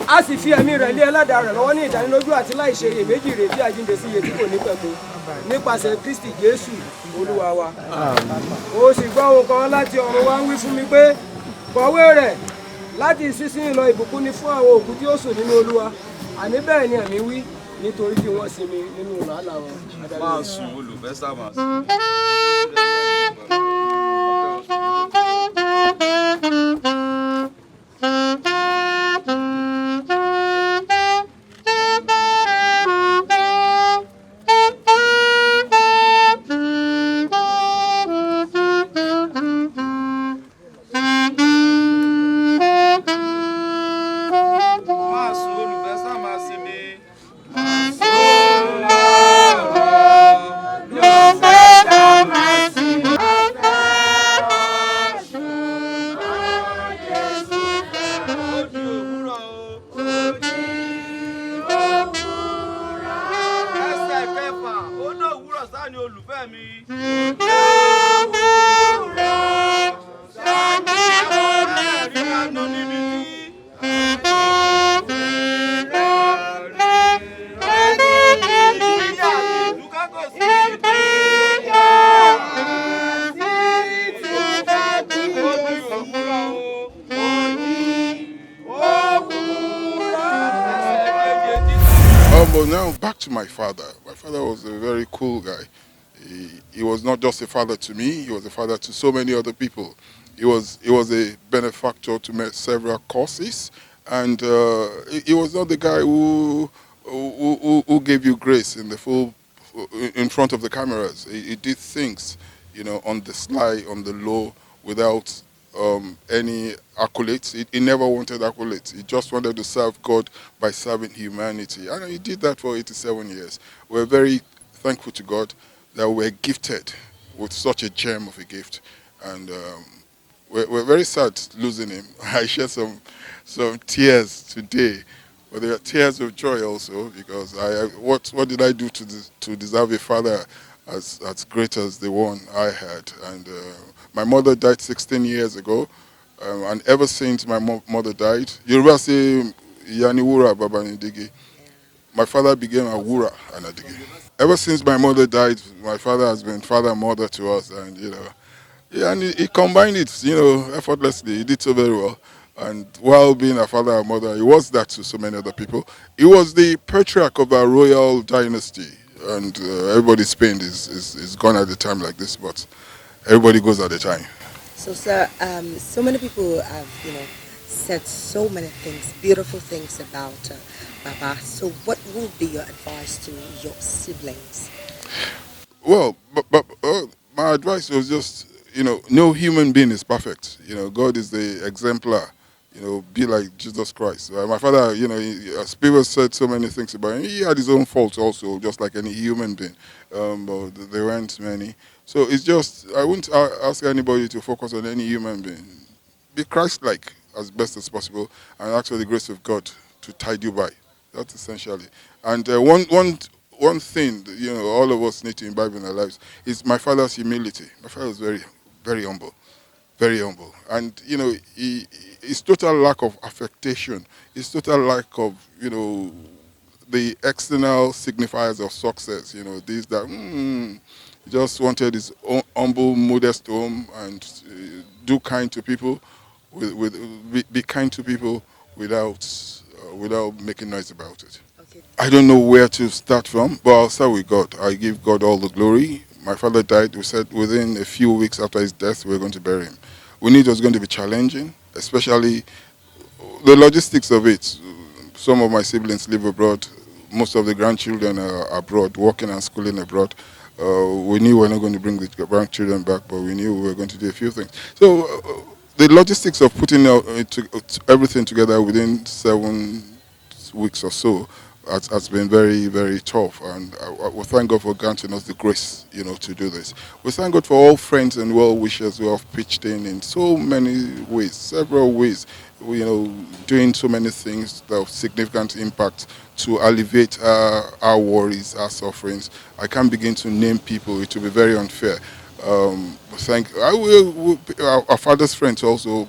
A sì fi ẹ̀mí rẹ̀ lé ẹlẹ́dàá rẹ̀ lọ́wọ́ ní ìdánilójú àti láìṣe iyèméjì ìrètí àjíǹde sí iye tí kò ní pẹ̀kun nípasẹ̀ Kristi Jésù Olúwa wa. Ó sì gbọ́ ohùn kan láti ọ̀run wá ń wí fún mi pé kọ̀wé rẹ̀ láti ìsinsìnyí lọ ìbùkún ni fún àwọn òkú tí ó sùn nínú Olúwa. Àní bẹ́ẹ̀ ni ẹ̀mí wí nítorí tí wọ́n sinmi nínú làálàá wọn. Máa sùn olùfẹ́ sábà sùn. But now back to my father. My father was a very cool guy. He was not just a father to me, he was a father to so many other people. He was a benefactor to several causes, and he was not the guy who gave you grace in the full in front of the cameras. He did things, on the sly, on the low, without any accolades. He never wanted accolades. He just wanted to serve God by serving humanity. And he did that for 87 years. We're very thankful to God that we're gifted with such a gem of a gift. And we're very sad losing him. I shed some tears today. But there are tears of joy also, because what did I do to deserve a father as great as the one I had? And my mother died 16 years ago, and ever since my mother died, Yoruba say, Yani Wura Baba Ndigi. My father became a Wura and Adigi. Ever since my mother died, my father has been father and mother to us, and and he combined it, effortlessly. He did so very well. And while being a father and mother, he was that to so many other people. He was the patriarch of our royal dynasty, and everybody's pain is gone at a time like this, but everybody goes at a time. So, sir, so many people have, said so many things, beautiful things about Baba. So, what would be your advice to your siblings? Well, but my advice was just, no human being is perfect. God is the exemplar. Be like Jesus Christ. My father, as people said so many things about him, he had his own faults also, just like any human being. But there weren't many. So it's just, I wouldn't ask anybody to focus on any human being. Be Christ-like as best as possible, and ask for the grace of God to tide you by. That's essentially. And one thing, all of us need to imbibe in our lives is my father's humility. My father was very, very humble. Very humble. And, his total lack of affectation, his total lack of, the external signifiers of success, these that, he just wanted his own humble, modest home, and do kind to people, be kind to people without making noise about it. I don't know where to start from, but I'll start with God. I give God all the glory. My father died, we said within a few weeks after his death, we were going to bury him. We knew it was going to be challenging, especially the logistics of it. Some of my siblings live abroad. Most of the grandchildren are abroad, working and schooling abroad. We knew we were not going to bring the grandchildren back, but we knew we were going to do a few things. So the logistics of putting everything together within 7 weeks or so has been very, very tough, and we thank God for granting us the grace, to do this. We thank God for all friends and well-wishers who have pitched in so many ways, several ways, doing so many things that have significant impact to alleviate our worries, our sufferings. I can't begin to name people; it will be very unfair. Our father's friends also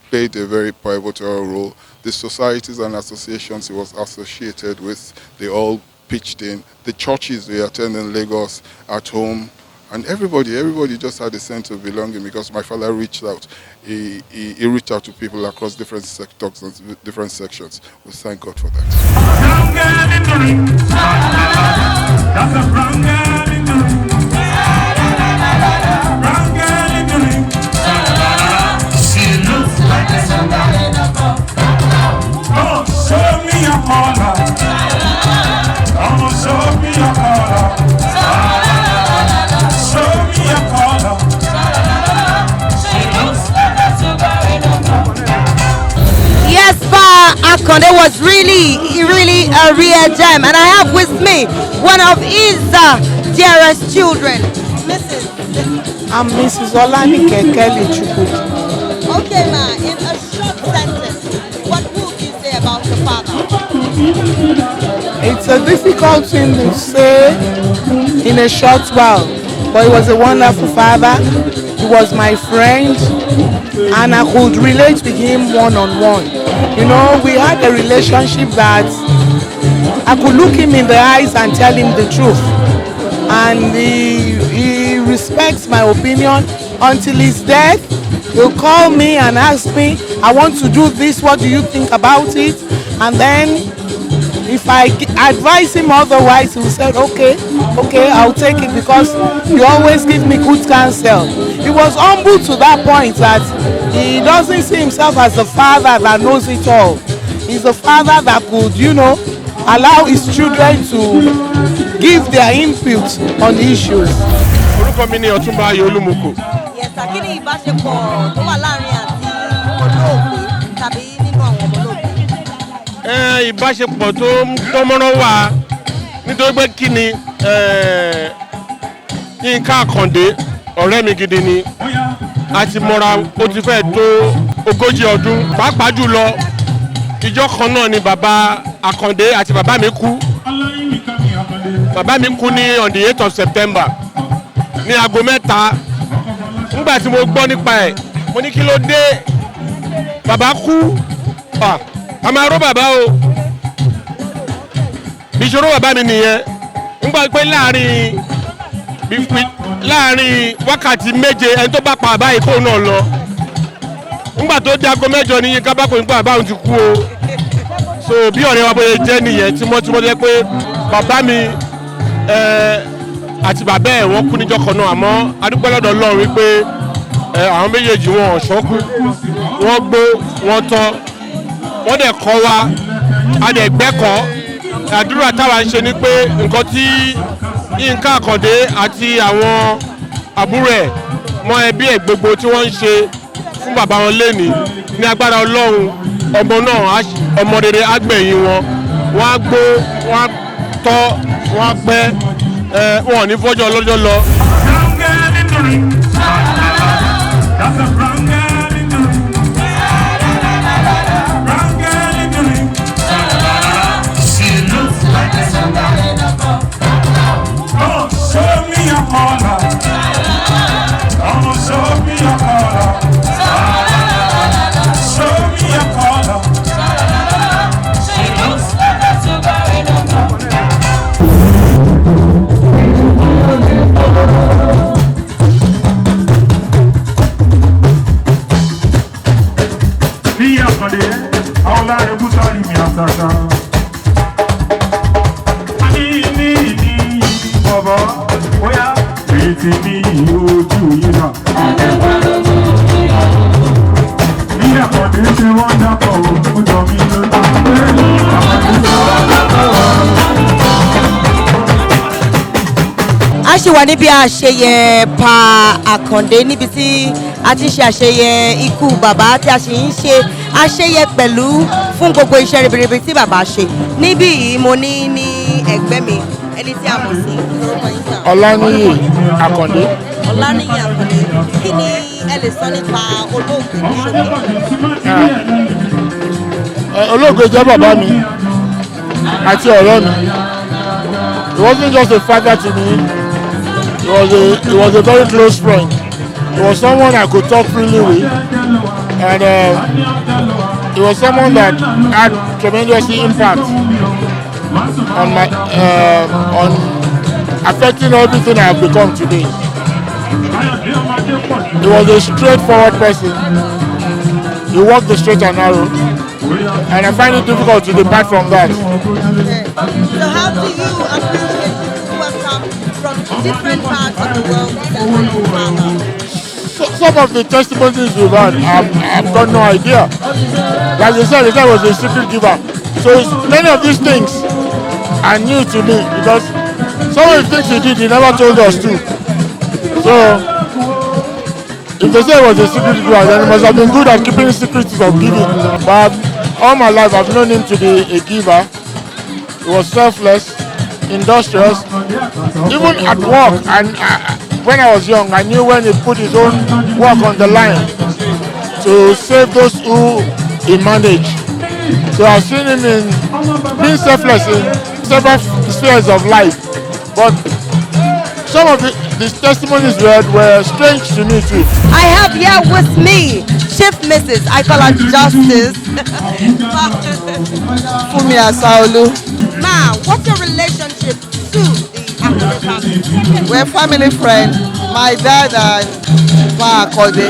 played a very pivotal role. The societies and associations he was associated with, they all pitched in. The churches they attended in Lagos, at home, and everybody just had a sense of belonging because my father reached out. He reached out to people across different sectors and different sections. We thank God for that. Show me your color. Show me your color. Show me your color. Yes, Pa Akande was really a real gem, and I have with me one of his dearest children, Mrs. I'm Mrs. Olanike Kelly Chukwudi. Okay, ma, in a short sentence, what would you say about your father? It's a difficult thing to say in a short while, but he was a wonderful father. He was my friend, and I could relate with him one-on-one. We had a relationship that I could look him in the eyes and tell him the truth, and he respects my opinion until his death. He'll call me and ask me, I want to do this, what do you think about it? And then if I advise him otherwise, he will say, okay, I'll take it, because you always give me good counsel. He was humble to that point that he doesn't see himself as a father that knows it all. He's a father that could, allow his children to give their input on the issues. Orúkọ mi ni Ọ̀túnba Ayọ̀ Olúmọkò. Yẹ̀sà, kí ni ìbáṣepọ̀ tó wà láàrin àti olóògbé tàbí nínú àwọn olóògbé? Ìbáṣepọ̀ tó mọ́rán wà nítorí pé kí ni Yinka Akande ọ̀rẹ́ mi gidi ni, a ti mọ́ra ó ti fẹ́ tó 40 ọdún. Pàápàá jùlọ ìjọ kan náà ni bàbá Akande àti bàbá mi kú. Bàbá mi kú ní on the 8th of September ní aago 3. Nígbà tí mo gbọ́ nípa ẹ̀, mo ní kí ló dé, bàbá kú, a máa ró bàbá o. Ìṣòro bàbá mi nìyẹn. Nígbà pé láàrin wákàtí 7 ẹni tó bá pa bàbá yìí kó náà lọ. Nígbà tó di aago 8 ní Yinka bá kò ní pa bàbá òun ti kú o. So bí ọ̀rẹ́ wa bóyá jẹ́ nìyẹn tímọ́tímọ́ jẹ́ pé bàbá mi àti bàbá ẹ̀ wọ́n kú níjọ́ kan náà, àmọ́ a dúpẹ́ lọ́dọ̀ Ọlọ́run wípé àwọn méjèèjì wọn ṣọ́kú, wọ́n gbó, wọ́n tọ́, wọ́n dẹ̀ kọ́ wa, a dẹ̀ gbẹ́kọ̀ọ́. Àdúrà táwa ń ṣe ni pé nǹkan tí Yinka Akande àti àwọn àbúrò ẹ̀ mọ ẹbí ẹ̀ gbogbo tí wọ́n ń ṣe fún bàbá wọn lénìí, ní agbára Ọlọ́run ọmọ náà ọmọ rere á gbẹ̀yìn wọn, wọ́n á gbó, wọ́n á tọ́, wọ́n á pẹ́, wọn ò ní fọ́jọ́ ọlọ́jọ́ lọ. Show me your color. Show me your color. Show me your color. She looks like a superhero. Bí Akande, àwọn láre búsárì mi àtàtà. bọ̀bọ̀ bóyá ètí ní ojú yìí náà. Bí Àkàndé ṣe wọ́n dápọ̀ ó jọ mí lójú. A ṣì wà níbi àṣeyẹ Pa Akande níbi tí a ti ṣe àṣeyẹ ikú bàbá tí a sì ń ṣe àṣeyẹ pẹ̀lú fún gbogbo iṣẹ́ ribiribi tí bàbá ṣe. Níbí yìí mo ní ẹgbẹ́ mi ẹni tí a mọ̀ sí orúkọ yín sà. Ọláníyì Akande. Ọláníyì Akande, kí ni ẹ lè sọ nípa olóògbé ní ṣókí? Olóògbé jẹ́ bàbá mi àti ọ̀rẹ́ mi. He wasn't just a father to me. He was a very close friend. He was someone I could talk freely with, and he was someone that had tremendous impact on my on affecting everything I have become today. He was a straightforward person. He walked the straight and narrow, and I find it difficult to depart from that. So how do you appreciate who have come from different parts of the world that were your father? Some of the testimonies we've had, I've got no idea. Like they said, he was a secret giver. So many of these things are new to me because some of the things he did, he never told us to. So if they say he was a secret giver, then he must have been good at keeping secrets of giving. But all my life, I've known him to be a giver. He was selfless, industrious, even at work. And when I was young, I knew when he put his own work on the line to save those who he managed. So I've seen him in being selfless in several spheres of life. But some of the testimonies we heard were strange to me too. I have here with me Chief Mrs. I call her Justice. Fumi Asaolu. Ma, what's your relationship to the Akande family? We're family friends. My dad and Pa Akande,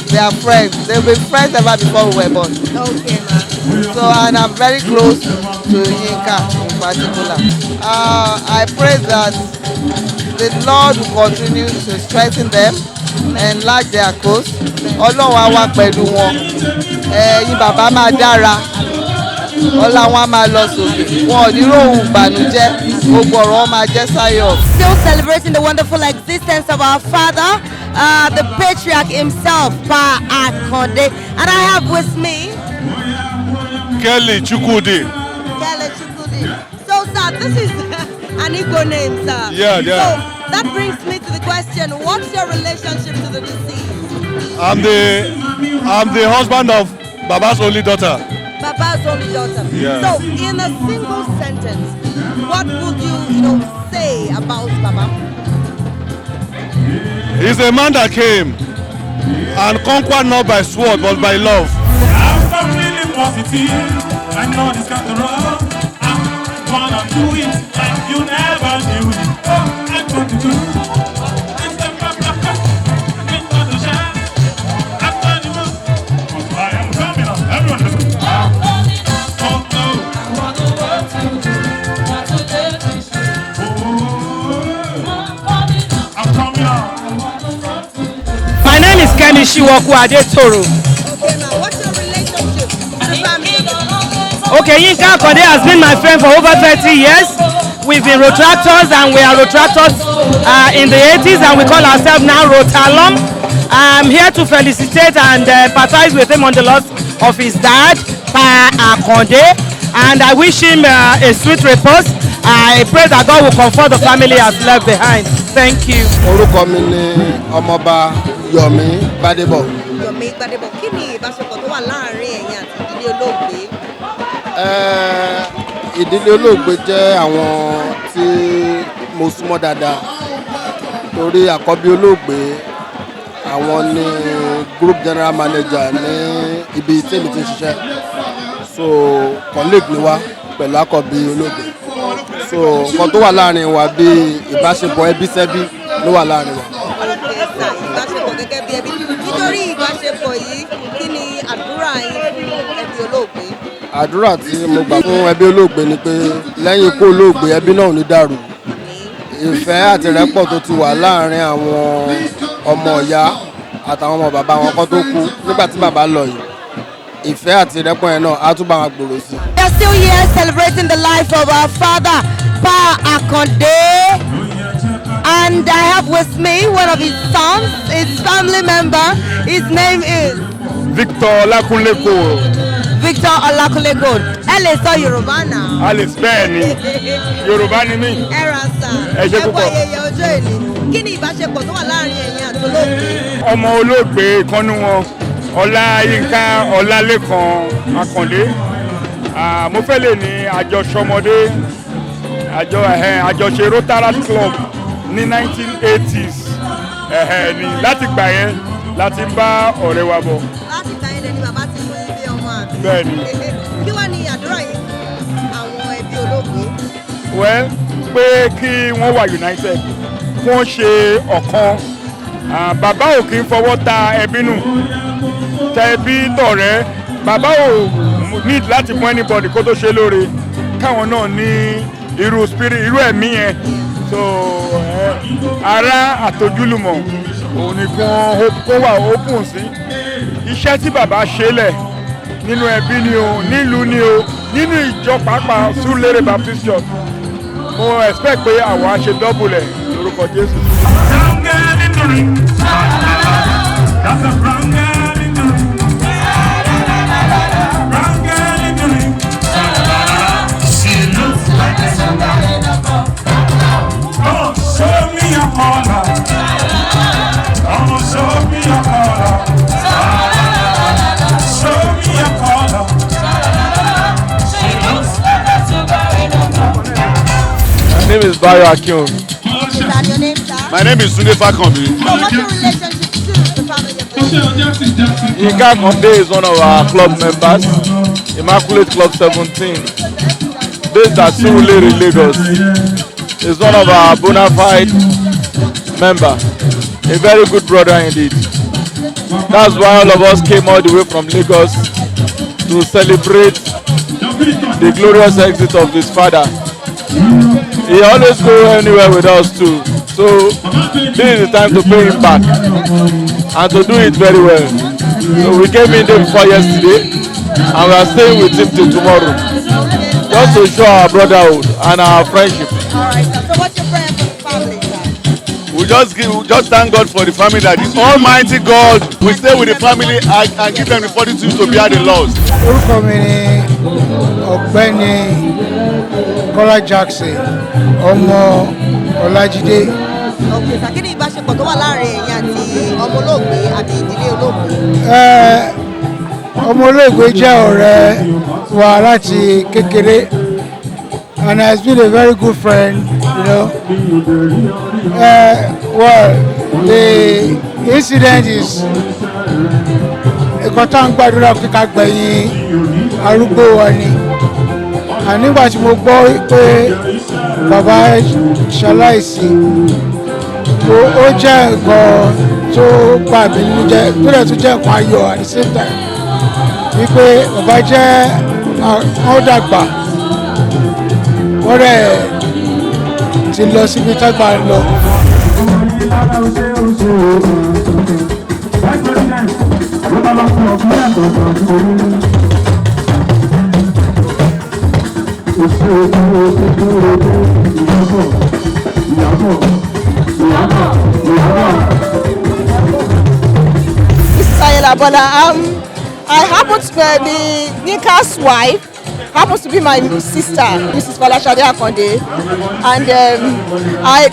they are friends. They've been friends ever before we were born. Okay, ma. So, and I'm very close to Yinka in particular. I pray that the Lord will continue to strengthen them, enlarge their coast. Ọlọ́run á wà pẹ̀lú wọn. Ẹ̀yin bàbá máa dára. Ọlá wọn máa lọ sókè. Wọn ò ní ròhùn ìbànújẹ́. Gbogbo ọ̀rọ̀ wọn máa jẹ́ sáyọ̀. Still celebrating the wonderful existence of our father, the Patriarch himself, Pa Akande. And I have with me Kelly Chukwudi. Kelly Chukwudi. So, sir, this is an Igbo name, sir. Yeah. So, that brings me to the question, what's your relationship to the deceased? I'm the husband of Baba's only daughter. Baba's only daughter. Yeah. So, in a single sentence, what would you say about Baba? He's a man that came and conquered not by sword but by love. I'm really positive. I know this got the road. I'm gonna do it like you never knew. Oh, I'm going to do it. My name is Kemi Shiwoku Adetoro. Okay, now what's your relationship to the family? Okay, Yinka Akande has been my friend for over 30 years. We've been Rotractors and we are Rotractors in the 80s and we call ourselves now Rotalum. I'm here to felicitate and empathize with him on the loss of his dad, Pa Akande, and I wish him a sweet repose. I pray that God will comfort the family he has left behind. Thank you. Orúkọ mi ni ọmọọba Yomi Gbadebo. Yomi Gbadebo, kí ni ìbáṣepọ̀ tó wà láàárín ẹ̀yin àti ìdílé olóògbé? Ìdílé olóògbé jẹ́ àwọn tí mo súnmọ́ dáadáa torí àkọ́bí olóògbé àwọn ni group general manager ní ibi tí èmi ti ń ṣiṣẹ́, so colleague ni wá pẹ̀lú àkọ́bí olóògbé, so nǹkan tó wà láàrin wa bí ìbáṣepọ̀ ẹbí sẹ́bí ló wà láàrin wa. Ìbáṣepọ̀ gẹ́gẹ́ bí ẹbí. Nítorí ìbáṣepọ̀ yìí, kí ni àdúrà yín fún ẹbí olóògbé? Àdúrà tí mo gbà fún ẹbí olóògbé ni pé lẹ́yìn ikú olóògbé ẹbí náà ò ní dàrú, ìfẹ́ àti ìrẹ́pọ̀ tó ti wà láàrin àwọn ọmọ ìyá àtàwọn ọmọ bàbá wọn kan tó kú nígbà tí bàbá lọ yìí ìfẹ́ àti ìrẹ́pọ̀ yẹn náà á tún bá wọn gbòòrò sí. We are still here celebrating the life of our father, Patriarch Akande. And I have with me one of his sons, his family member. His name is Victor Olakunleko. Victor Olakunleko. Ẹ lè sọ Yorùbá náà. Alice bẹ́ẹ̀ ni Yorùbá ni mí. Ẹ ra sà. Ẹ ṣé púpọ̀. Ẹ kú ayẹyẹ ọjọ́ ìní. Kí ni ìbáṣepọ̀ tó wà láàrin ẹ̀yin àti olóògbé? Ọmọ olóògbé ìkànnì wọn Ọlá Yinka Ọlálékan Akande. Mo fẹ́ lè ní àjọṣọmọdé àjọṣe Rotary Club ní 1980s ni láti gbà yẹn láti ń bá ọ̀rẹ́ wa bọ̀. Láti gbà yẹn lẹni bàbá ti mú ilé ọmọ àbí. Bẹ́ẹ̀ni. Kí wá ní àdúrà yìí àwọn ẹbí olóògbé? Well, pé kí wọ́n wà united kí wọ́n ṣe ọ̀kan. Bàbá ò kì í fọwọ́ ta ẹbí nù tẹ ẹbí tọ̀rẹ́. Bàbá ò need láti fún anybody kó tó ṣe lóore káwọn náà ní irú spirit irú ẹ̀mí yẹn. So ara àtojúlùmọ̀ òun ni kó wà open sí iṣẹ́ tí bàbá ṣe lẹ̀ nínú ẹbí ni o nílùú ni o nínú ìjọ pàápàá Surulere Baptist Church mo expect pé àwọn á ṣe double ẹ̀ lórúkọ Jésù. Show me your color. Show me your color. Show me your color. My name is Patriarch. Is that your name, sir? My name is Sunday Fakambi. So what's your relationship to the family of the Yinka Akande is one of our club members, Immaculate Club 17, based at Surulere, Lagos. He's one of our bona fide member, a very good brother indeed. That's why all of us came all the way from Lagos to celebrate the glorious exit of his father. He always goes anywhere with us too. So this is the time to pay him back and to do it very well. So we came in day before yesterday and we are staying with him till tomorrow. Just to show our brotherhood and our friendship. Alright, so what's your prayer for the family, sir? We just thank God for the family that the Almighty God will stay with the family and give them the fortitude to bear the loss. Orúkọ mi ni Ọ̀gbẹ́ni Kọ́lá Jackson, ọmọ Ọlájídé. Okay, sir, kí ni ìbáṣepọ̀ tó wà láàrin ẹ̀yin àti ọmọ olóògbé àti ìdílé olóògbé? Ọmọ olóògbé jẹ́ ọ̀rẹ́ wa láti kékeré and has been a very good friend, you know. Well, the incident is nǹkan tá à ń gbàdúrà pé ká gbẹ̀yìn arúgbó wa ni. Nígbà tí mo gbọ́ pé bàbá ṣaláìsí, ó jẹ́ nǹkan tó bà mí nínú jẹ́, tó dẹ̀ tún jẹ́ nǹkan ayọ̀ at the same time. Wípé bàbá jẹ́ wọ́n dàgbà, wọ́n rẹ̀ ti lọ síbi tágbà lọ. I happen to be Yinka's wife, happens to be my sister, Mrs. Falashade Akande, and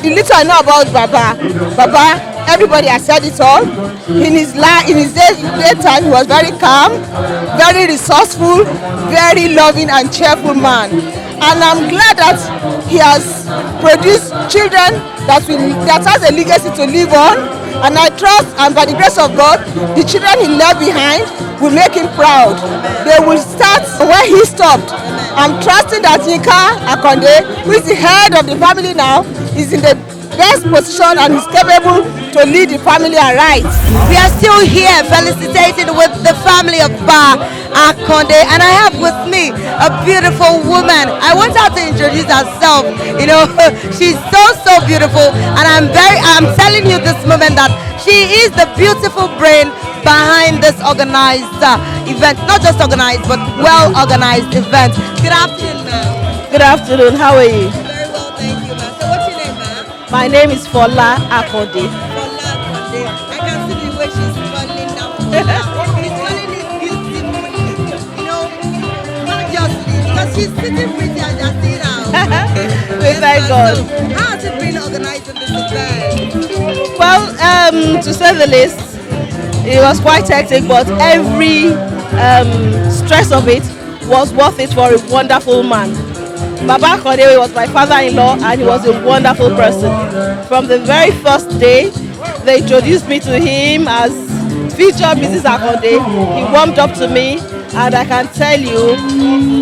the little I know about Baba, everybody has said it all. In his daytime, he was very calm, very resourceful, very loving and cheerful man. And I'm glad that he has produced children that has a legacy to live on. And I trust, and by the grace of God, the children he left behind will make him proud. They will start where he stopped. I'm trusting that Yinka Akande, who is the head of the family now, is in the best position and is capable to lead the family aright. We are still here felicitating with the family of Akande, and I have with me a beautiful woman. I want her to introduce herself. You know, she's so beautiful, and I'm telling you this moment that she is the beautiful brain behind this organized event. Not just organized, but well organized event. Good afternoon, ma'am. Good afternoon, how are you? Very well, thank you, ma'am. So what's your name, ma'am? My name is Fola Akande. Fola Akande. I can see the way she's falling now. She's falling in beautifully, you know, not justly, because she's sitting pretty and just sitting down. We thank God. So, how has it been organizing this event? Well, to say the least, it was quite hectic, but every stress of it was worth it for a wonderful man. Baba Akande was my father-in-law, and he was a wonderful person. From the very first day, they introduced me to him as featured Mrs. Akande. He warmed up to me, and I can tell you,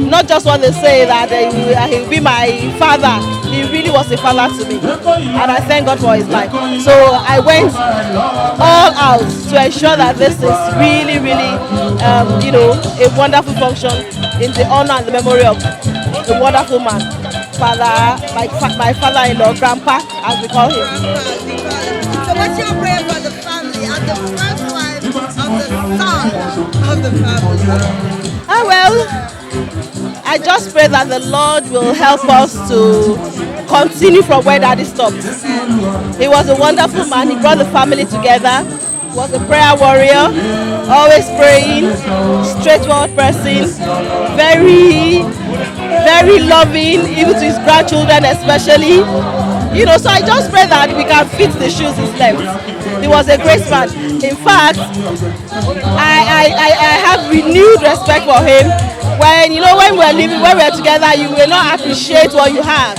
not just what they say that he will be my father, he really was a father to me, and I thank God for his life. So I went all out to ensure that this is really, you know, a wonderful function in the honor and the memory of a wonderful man, my father-in-law, grandpa, as we call him. So what's your prayer for the family and the first wife of the son of the family? Well, I just pray that the Lord will help us to continue from where Daddy stopped. He was a wonderful man. He brought the family together. He was a prayer warrior, always praying, straightforward person, very loving, even to his grandchildren especially. You know, so I just pray that we can fit the shoes he's left. He was a great man. In fact, I have renewed respect for him. When we're together, you will not appreciate what you have.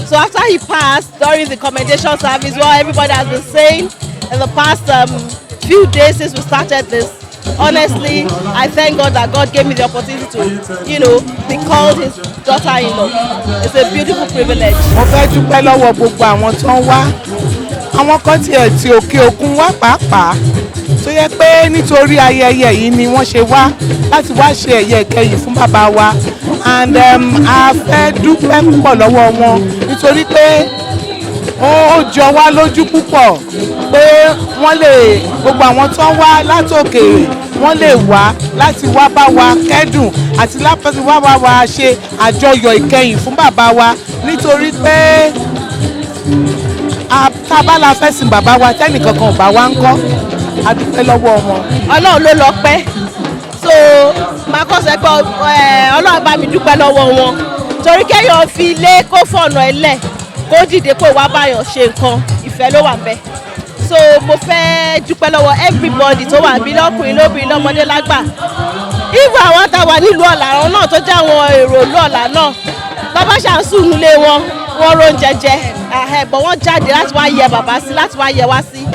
So after he passed, during the commendation service, what everybody has been saying in the past few days since we started this, honestly, I thank God that God gave me the opportunity to, you know, be called his daughter-in-law. It's a beautiful privilege. Mo fẹ́ dúpẹ́ lọ́wọ́ gbogbo àwọn tó ń wá. Àwọn kan tiẹ̀ tí òkè òkun wá pàápàá tó yẹ pé nítorí ayẹyẹ yìí ni wọ́n ṣe wá láti wá ṣe ẹ̀yẹ ìkẹyìn fún bàbá wa, and a fẹ́ dúpẹ́ púpọ̀ lọ́wọ́ wọn nítorí pé ó jọ wá lójú púpọ̀ pé wọ́n lè gbogbo àwọn tó ń wá látòkèèrè wọ́n lè wá láti wá bá wa kẹ́dùn àti láti wá bá wa ṣe àjọyọ̀ ìkẹyìn fún bàbá wa nítorí pé tábàlà fẹ́ sin bàbá wa tẹ́nìkankan ò bá wá ń kọ́, a dúpẹ́ lọ́wọ́ wọn. Ọlọ́run ló lọ pẹ́, so màá kọ́ sẹ́ pé Ọlọ́run bá mi dúpẹ́ lọ́wọ́ wọn torí kéèyàn fi ilé kó fọ̀nà ẹlẹ̀ kó dìde pé wàá báyọ̀ ṣe nǹkan ìfẹ́ ló wà ńbẹ̀. So mo fẹ́ dúpẹ́ lọ́wọ́ everybody tó wà bí lọ́kùnrin lóbìnrin lọ́mọdé lágbà, even àwọn táwa nílùú ọ̀la àwọn náà tó jẹ́ àwọn èrò ìlú ọ̀la náà bàbá ṣàǹsù nílé wọn ró jẹjẹ but wọ́n jáde láti wá yẹ bàbá sí, láti wá yẹ wá sí.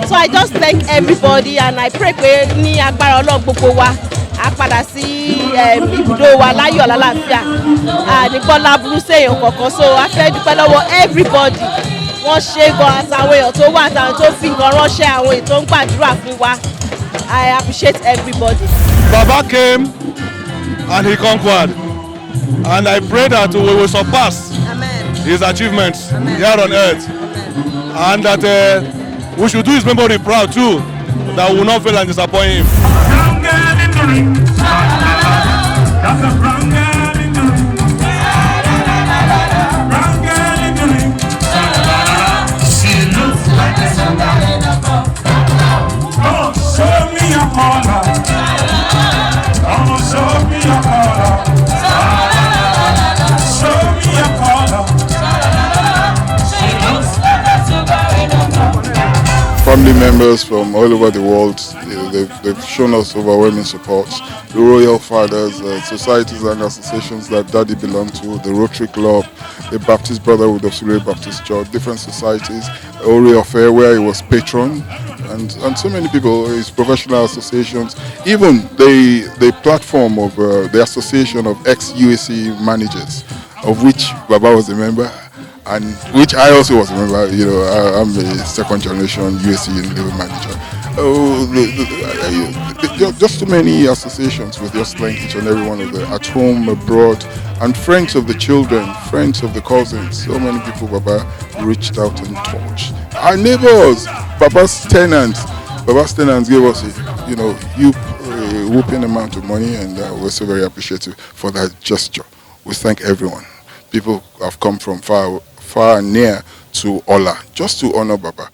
So I just thank everybody, and I pray pé ní agbára Ọlọ́run gbogbo wa a padà sí ibùdó wa láyọ̀ lálàáfíà nígbọ́n láburú séèyàn kọ̀ọ̀kan. So a fẹ́ dúpẹ́ lọ́wọ́ everybody, wọ́n ṣe gan àtàwọn èèyàn tó wà àtàwọn tó fi nǹkan ránṣẹ́, àwọn èèyàn tó ń gbàdúrà fún wa. I appreciate everybody. Baba came and he conquered, and I pray that we will surpass his achievements here on earth, and that we should do his memory proud too, that we will not fail and disappoint him. Show me your color. Show me your color. Show me your color. Family members from all over the world, they've shown us overwhelming support. The royal fathers, societies and associations that Daddy belonged to, the Rotary Club, the Baptist Brotherhood of Surrey Baptist Church, different societies, Ori Affair where he was patron, and so many people, his professional associations, even the platform of the Association of ex-UAC managers, of which Baba was a member, and which I also was a member. I'm a second generation USC Unilever manager. Just too many associations with just like each and every one of the at home, abroad, and friends of the children, friends of the cousins. So many people, Baba, reached out and touched. Our neighbors, Baba's tenants gave us a whooping amount of money, and we're so very appreciative for that gesture. We thank everyone. People have come from far and near to Ola just to honor Baba.